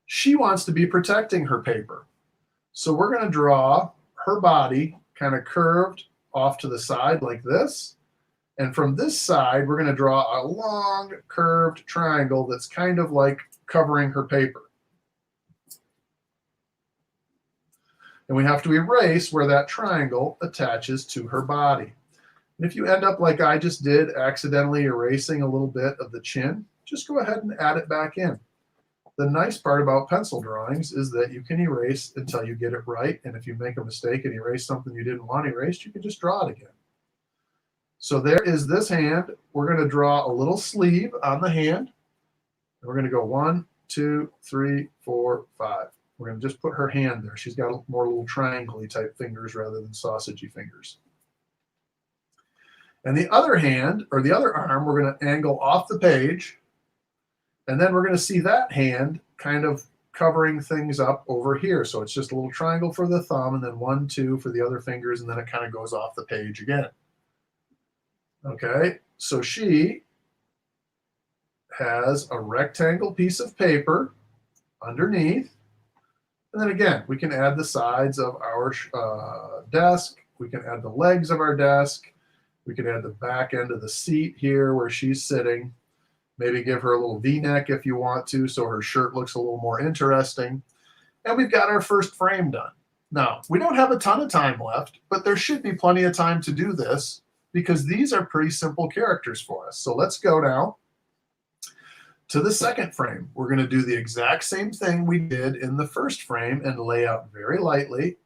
She wants to be protecting her paper. So we're going to draw her body kind of curved off to the side like this. And from this side, we're going to draw a long curved triangle that's kind of like covering her paper. And we have to erase where that triangle attaches to her body. And if you end up like I just did, accidentally erasing a little bit of the chin, just go ahead and add it back in. The nice part about pencil drawings is that you can erase until you get it right. And if you make a mistake and erase something you didn't want erased, you can just draw it again. So there is this hand. We're going to draw a little sleeve on the hand. And we're going to go 1, 2, 3, 4, 5. We're going to just put her hand there. She's got more little triangle-y type fingers rather than sausagey fingers. And the other hand, or the other arm, we're going to angle off the page. And then we're going to see that hand kind of covering things up over here. So it's just a little triangle for the thumb, and then 1, 2 for the other fingers, and then it kind of goes off the page again. Okay, so she has a rectangle piece of paper underneath. And then again, we can add the sides of our desk. We can add the legs of our desk. We can add the back end of the seat here where she's sitting. Maybe give her a little V-neck if you want to, so her shirt looks a little more interesting. And we've got our first frame done. Now, we don't have a ton of time left, but there should be plenty of time to do this because these are pretty simple characters for us. So let's go now to the second frame. We're going to do the exact same thing we did in the first frame and lay out very lightly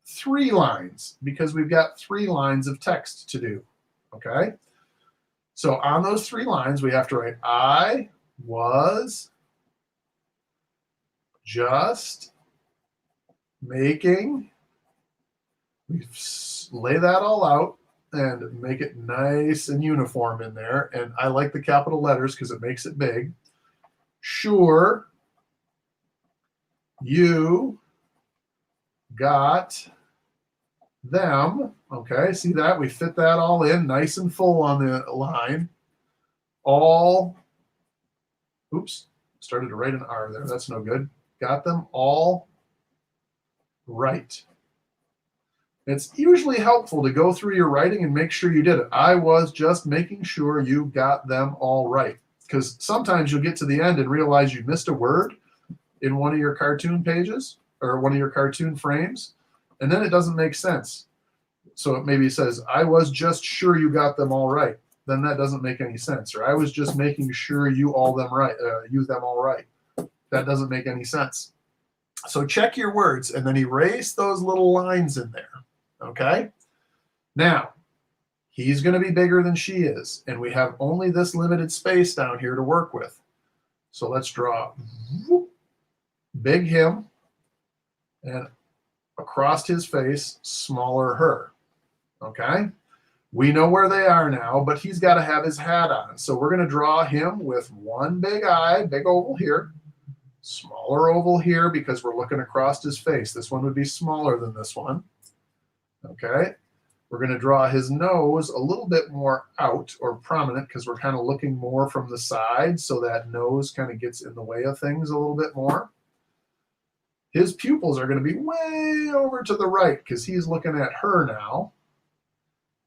3 lines because we've got 3 lines of text to do. Okay? So on those 3 lines, we have to write, I was just making. We lay that all out and make it nice and uniform in there. And I like the capital letters because it makes it big. Sure, you got them. Okay, see that? We fit that all in nice and full on the line. All, oops, started to write an R there. That's no good. Got them all right. It's usually helpful to go through your writing and make sure you did it. I was just making sure you got them all right. Because sometimes you'll get to the end and realize you missed a word in one of your cartoon pages or one of your cartoon frames, and then it doesn't make sense. So it maybe says, I was just sure you got them all right. Then that doesn't make any sense. Or I was just making sure you all them right, you them all right. That doesn't make any sense. So check your words and then erase those little lines in there. Okay? Now, he's going to be bigger than she is, and we have only this limited space down here to work with. So let's draw big him, and across his face, smaller her. Okay? We know where they are now, but he's got to have his hat on. So we're going to draw him with one big eye, big oval here, smaller oval here because we're looking across his face. This one would be smaller than this one. Okay? We're going to draw his nose a little bit more out or prominent because we're kind of looking more from the side, so that nose kind of gets in the way of things a little bit more. His pupils are going to be way over to the right because he's looking at her now.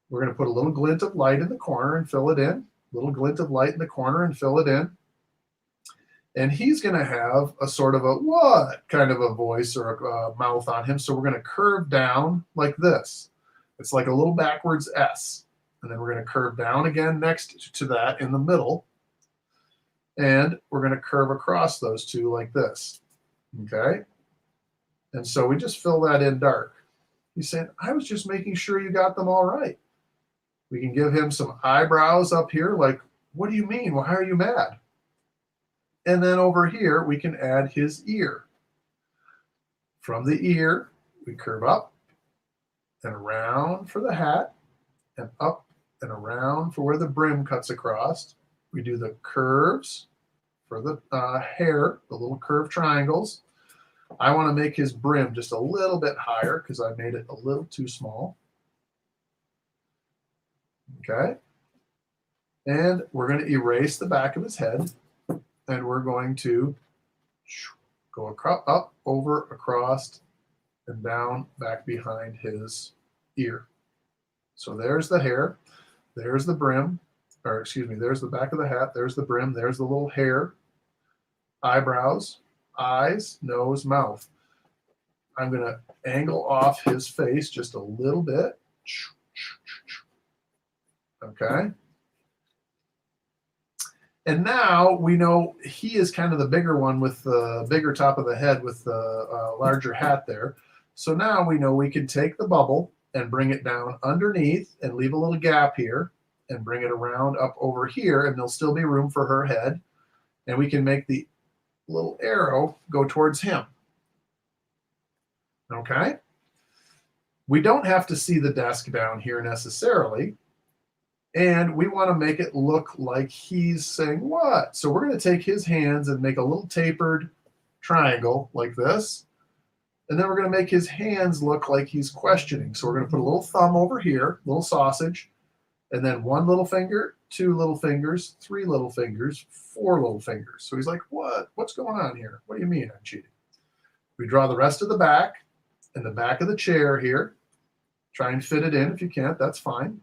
We're going to put a little glint of light in the corner and fill it in. little glint of light in the corner and fill it in. And he's going to have a sort of a what kind of a voice or a mouth on him. So we're going to curve down like this. It's like a little backwards S. And then we're going to curve down again next to that in the middle. And we're going to curve across those two like this. Okay? And so we just fill that in dark. He's saying, I was just making sure you got them all right. We can give him some eyebrows up here, like, what do you mean? Why are you mad? And then over here, we can add his ear. From the ear, we curve up and around for the hat, and up and around for where the brim cuts across. We do the curves for the hair, the little curved triangles. I want to make his brim just a little bit higher because I made it a little too small. Okay. And we're going to erase the back of his head. And we're going to go up, over, across, and down, back behind his ear. So there's the hair. There's the brim. Or excuse me, there's the back of the hat. There's the brim. There's the little hair. Eyebrows, eyes, nose, mouth. I'm going to angle off his face just a little bit. Okay. And now we know he is kind of the bigger one with the bigger top of the head with the larger hat there. So now we know we can take the bubble and bring it down underneath and leave a little gap here and bring it around up over here, and there'll still be room for her head. And we can make the little arrow go towards him. Okay? We don't have to see the desk down here necessarily. And we want to make it look like he's saying what? So we're going to take his hands and make a little tapered triangle like this. And then we're going to make his hands look like he's questioning. So we're going to put a little thumb over here, little sausage, and then one little finger, two little fingers, three little fingers, four little fingers. So he's like, what? What's going on here? What do you mean I'm cheating? We draw the rest of the back and the back of the chair here. Try and fit it in. If you can't, that's fine.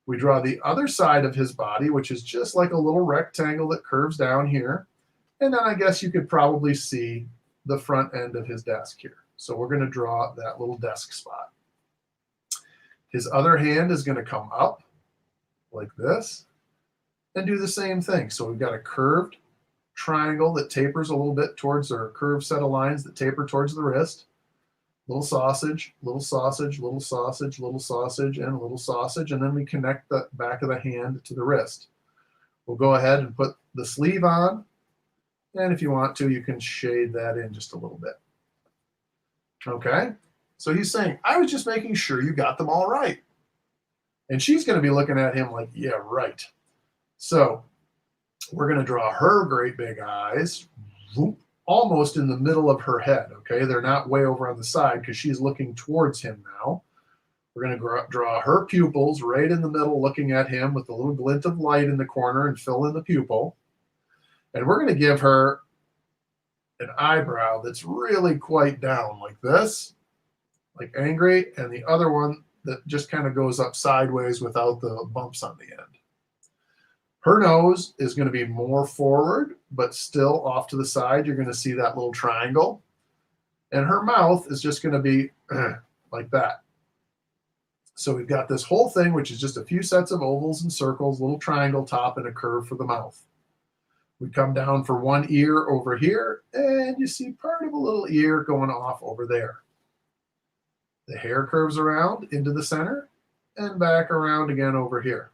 We draw the other side of his body, which is just like a little rectangle that curves down here. And then I guess you could probably see the front end of his desk here. So we're going to draw that little desk spot. His other hand is going to come up like this and do the same thing. So we've got a curved triangle that tapers a little bit towards, or a curved set of lines that taper towards the wrist. Little sausage, little sausage, little sausage, little sausage, and a little sausage. And then we connect the back of the hand to the wrist. We'll go ahead and put the sleeve on. And if you want to, you can shade that in just a little bit. Okay? So he's saying, I was just making sure you got them all right. And she's going to be looking at him like, yeah, right. So we're going to draw her great big eyes. Whoop, almost in the middle of her head, okay? They're not way over on the side because she's looking towards him now. We're going to draw her pupils right in the middle, looking at him with a little glint of light in the corner and fill in the pupil. And we're going to give her an eyebrow that's really quite down like this, like angry, and the other one that just kind of goes up sideways without the bumps on the end. Her nose is going to be more forward, but still off to the side. You're going to see that little triangle. And her mouth is just going to be like that. So we've got this whole thing, which is just a few sets of ovals and circles, little triangle top, and a curve for the mouth. We come down for one ear over here, and you see part of a little ear going off over there. The hair curves around into the center and back around again over here.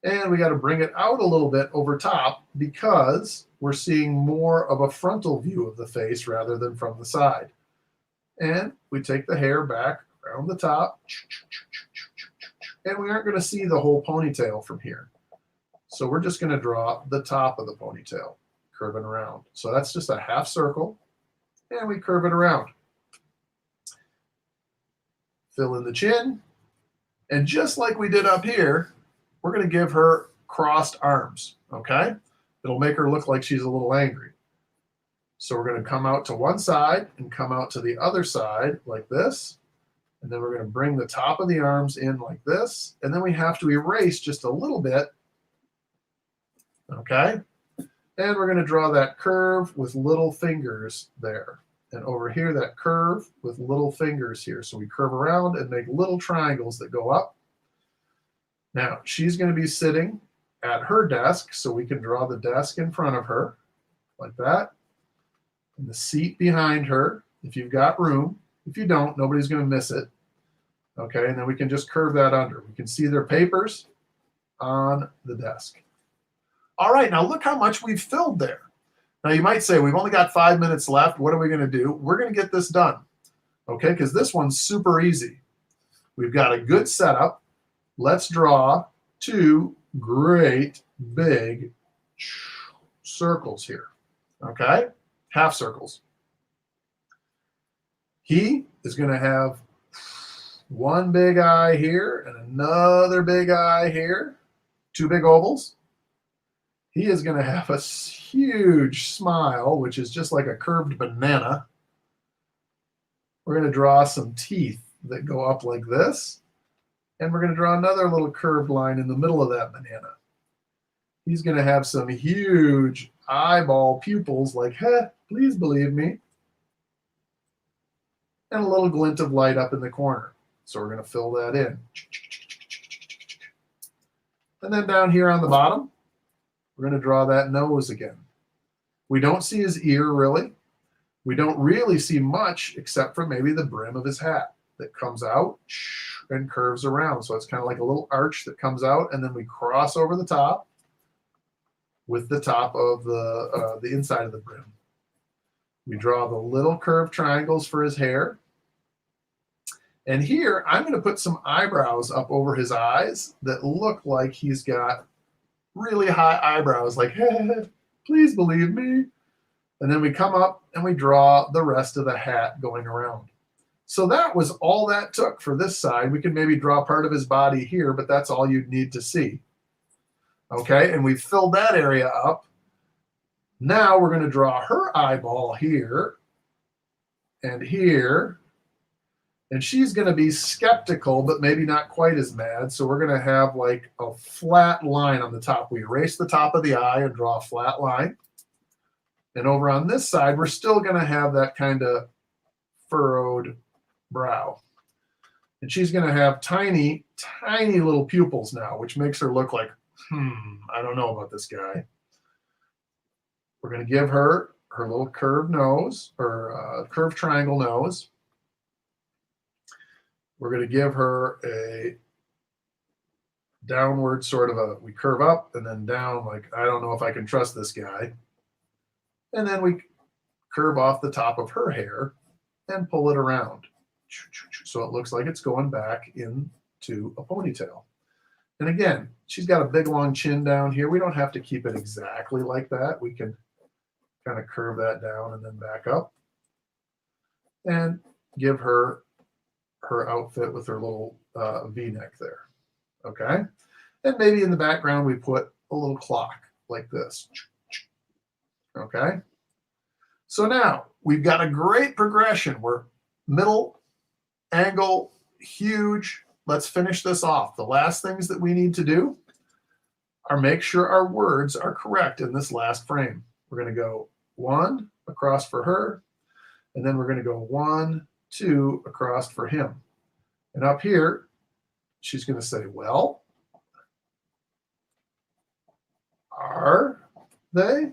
And we got to bring it out a little bit over top because we're seeing more of a frontal view of the face rather than from the side. And we take the hair back around the top. And we aren't going to see the whole ponytail from here. So we're just going to draw the top of the ponytail, curving around. So that's just a half circle. And we curve it around. Fill in the chin. And just like we did up here, we're going to give her crossed arms, okay? It'll make her look like she's a little angry. So we're going to come out to one side and come out to the other side like this. And then we're going to bring the top of the arms in like this. And then we have to erase just a little bit. Okay. And we're going to draw that curve with little fingers there. And over here, that curve with little fingers here. So we curve around and make little triangles that go up. Now, she's going to be sitting at her desk, so we can draw the desk in front of her, like that. And the seat behind her, if you've got room. If you don't, nobody's going to miss it. Okay, and then we can just curve that under. We can see their papers on the desk. All right, now look how much we've filled there. Now you might say, we've only got 5 minutes left. What are we going to do? We're going to get this done, okay, because this one's super easy. We've got a good setup. Let's draw 2 great big circles here, okay, half circles. He is going to have one big eye here and another big eye here, 2 big ovals. He is going to have a huge smile, which is just like a curved banana. We're going to draw some teeth that go up like this. And we're going to draw another little curved line in the middle of that banana. He's going to have some huge eyeball pupils like, hey, please believe me. And a little glint of light up in the corner. So we're going to fill that in. And then down here on the bottom, we're going to draw that nose again. We don't see his ear really. We don't really see much except for maybe the brim of his hat that comes out and curves around. So it's kind of like a little arch that comes out, and then we cross over the top with the top of the inside of the brim. We draw the little curved triangles for his hair. And here, I'm going to put some eyebrows up over his eyes that look like he's got really high eyebrows, like, hey, please believe me. And then we come up and we draw the rest of the hat going around. So that was all that took for this side. We can maybe draw part of his body here, but that's all you'd need to see. Okay, and we filled that area up. Now we're going to draw her eyeball here and here. And she's going to be skeptical, but maybe not quite as mad. So we're going to have like a flat line on the top. We erase the top of the eye and draw a flat line. And over on this side, we're still going to have that kind of furrowed brow. And she's going to have tiny, tiny little pupils now, which makes her look like, I don't know about this guy. We're going to give her her little curved nose, or curved triangle nose. We're going to give her a downward sort of we curve up and then down, like, I don't know if I can trust this guy. And then we curve off the top of her hair and pull it around. So it looks like it's going back into a ponytail. And again, she's got a big long chin down here. We don't have to keep it exactly like that. We can kind of curve that down and then back up and give her outfit with her little V-neck there. Okay. And maybe in the background, we put a little clock like this. Okay. So now we've got a great progression. We're middle, angle, huge. Let's finish this off. The last things that we need to do are make sure our words are correct in this last frame. We're going to go 1 across for her, and then we're going to go 1, 2 across for him. And up here, she's going to say, well, are they?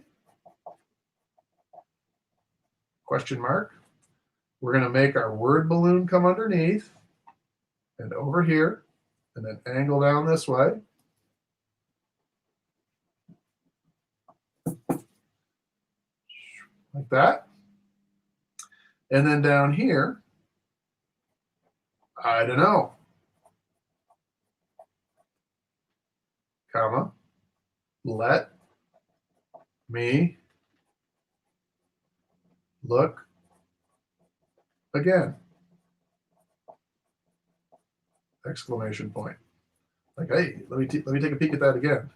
Question mark. We're going to make our word balloon come underneath and over here, and then angle down this way. Like that. And then down here, I don't know, comma, let me look again, exclamation point. Like, hey, let me take a peek at that again.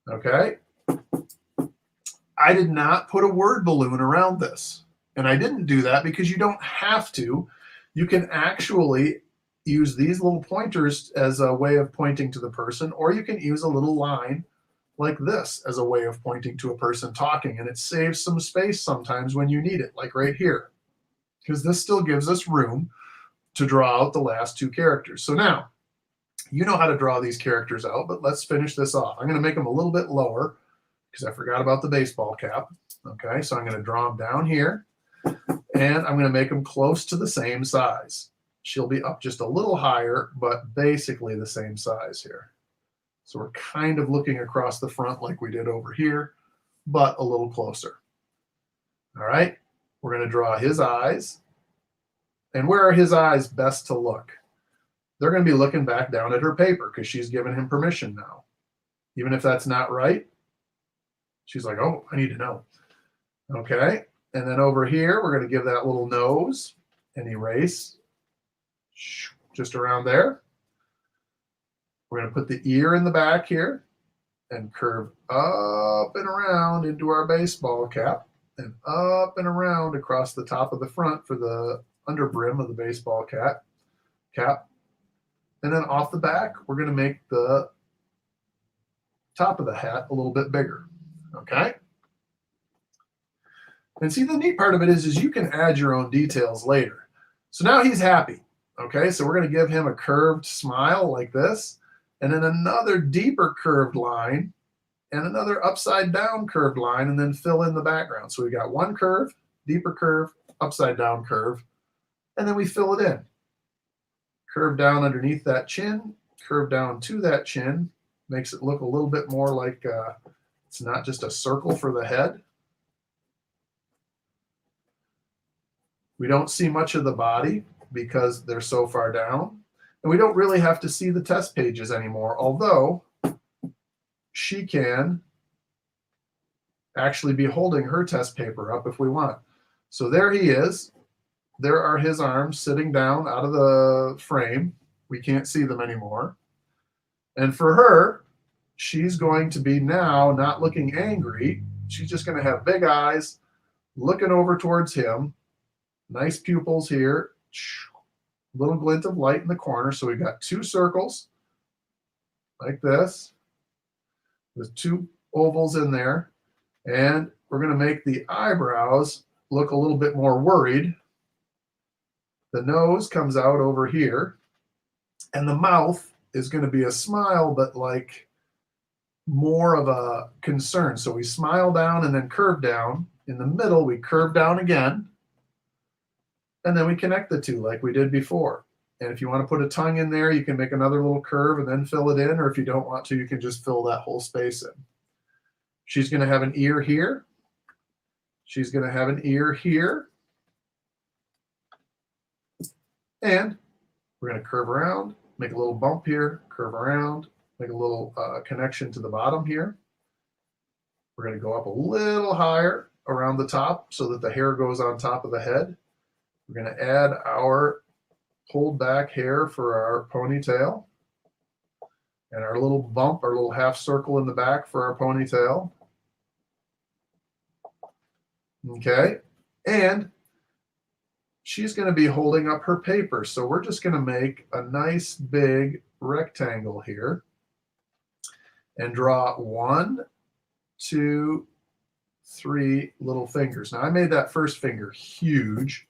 Okay. I did not put a word balloon around this. And I didn't do that because you don't have to. You can actually use these little pointers as a way of pointing to the person, or you can use a little line like this as a way of pointing to a person talking, and it saves some space sometimes when you need it, like right here, because this still gives us room to draw out the last two characters. So now, you know how to draw these characters out, but let's finish this off. I'm going to make them a little bit lower because I forgot about the baseball cap. Okay, so I'm going to draw them down here, and I'm going to make them close to the same size. She'll be up just a little higher, but basically the same size here. So we're kind of looking across the front like we did over here, but a little closer. All right, we're going to draw his eyes. And where are his eyes best to look? They're going to be looking back down at her paper because she's given him permission now. Even if that's not right, she's like, oh, I need to know. Okay, and then over here, we're going to give that little nose and erase just around there. We're going to put the ear in the back here and curve up and around into our baseball cap and up and around across the top of the front for the under brim of the baseball cap. And then off the back, we're going to make the top of the hat a little bit bigger. Okay? And see, the neat part of it is you can add your own details later. So now he's happy. Okay, so we're going to give him a curved smile like this, and then another deeper curved line, and another upside down curved line, and then fill in the background. So we got one curve, deeper curve, upside down curve, and then we fill it in. Curve down underneath that chin, curve down to that chin, makes it look a little bit more like it's not just a circle for the head. We don't see much of the body because they're so far down. And we don't really have to see the test pages anymore, although she can actually be holding her test paper up if we want. So there he is. There are his arms sitting down out of the frame. We can't see them anymore. And for her, she's going to be now not looking angry. She's just going to have big eyes looking over towards him. Nice pupils here. Little glint of light in the corner. So we've got two circles like this with two ovals in there. And we're going to make the eyebrows look a little bit more worried. The nose comes out over here. And the mouth is going to be a smile, but like more of a concern. So we smile down and then curve down. In the middle, we curve down again. And then we connect the two like we did before. And if you want to put a tongue in there, you can make another little curve and then fill it in. Or if you don't want to, you can just fill that whole space in. She's going to have an ear here. She's going to have an ear here. And we're going to curve around, make a little bump here, curve around, make a little connection to the bottom here. We're going to go up a little higher around the top so that the hair goes on top of the head. We're going to add our pulled back hair for our ponytail and our little bump, our little half circle in the back for our ponytail. Okay, and she's going to be holding up her paper. So we're just going to make a nice big rectangle here and draw 1, 2, 3 little fingers. Now I made that first finger huge.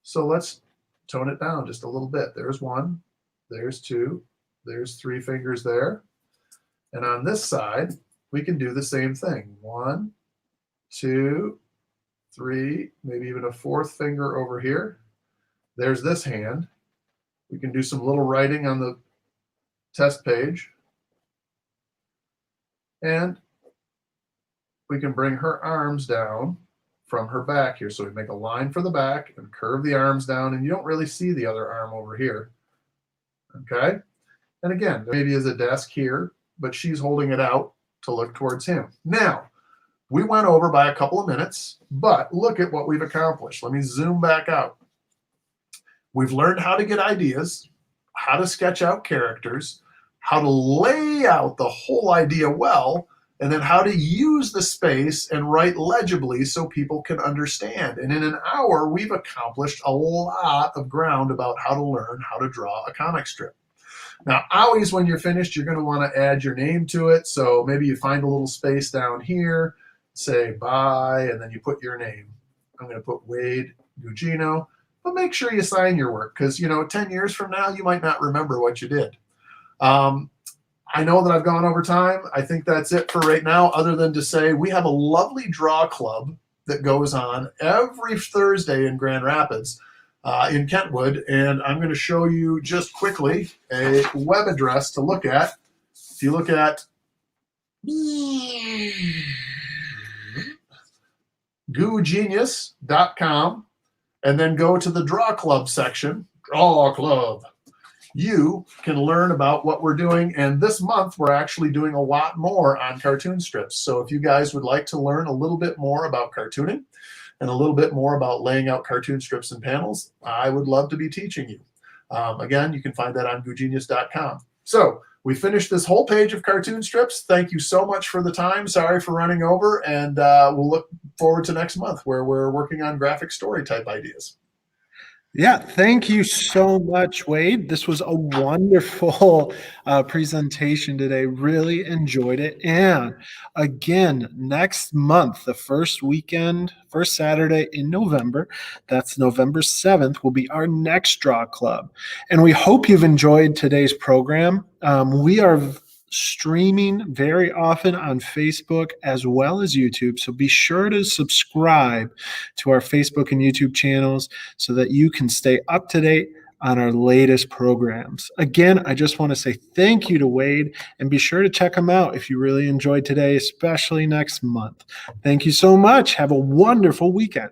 So let's tone it down just a little bit. There's 1, there's 2, there's 3 fingers there. And on this side, we can do the same thing. 1, 2, 3, maybe even a 4th finger over here. There's this hand. We can do some little writing on the test page. And we can bring her arms down from her back here. So we make a line for the back and curve the arms down, and you don't really see the other arm over here. Okay? And again, there maybe is a desk here, but she's holding it out to look towards him. Now, we went over by a couple of minutes, but look at what we've accomplished. Let me zoom back out. We've learned how to get ideas, how to sketch out characters, how to lay out the whole idea well, and then how to use the space and write legibly so people can understand. And in an hour, we've accomplished a lot of ground about how to learn how to draw a comic strip. Now, always when you're finished, you're going to want to add your name to it. So maybe you find a little space down here, say bye, and then you put your name. I'm going to put Wade Gugino, but make sure you sign your work because, 10 years from now, you might not remember what you did. I know that I've gone over time. I think that's it for right now, other than to say we have a lovely draw club that goes on every Thursday in Grand Rapids. In Kentwood, and I'm going to show you just quickly a web address to look at. If you look at googenius.com and then go to the Draw Club section, Draw Club, you can learn about what we're doing. And this month, we're actually doing a lot more on cartoon strips. So if you guys would like to learn a little bit more about cartooning, and a little bit more about laying out cartoon strips and panels, I would love to be teaching you. Again, you can find that on googenius.com. So we finished this whole page of cartoon strips. Thank you so much for the time. Sorry for running over, and we'll look forward to next month where we're working on graphic story type ideas. Yeah, thank you so much, Wade. This was a wonderful presentation today. Really enjoyed it. And again, next month, the first Saturday in November, that's November 7th, will be our next Draw Club. And we hope you've enjoyed today's program. We are streaming very often on Facebook as well as YouTube. So be sure to subscribe to our Facebook and YouTube channels so that you can stay up to date on our latest programs. Again, I just want to say thank you to Wade, and be sure to check him out if you really enjoyed today, especially next month. Thank you so much. Have a wonderful weekend.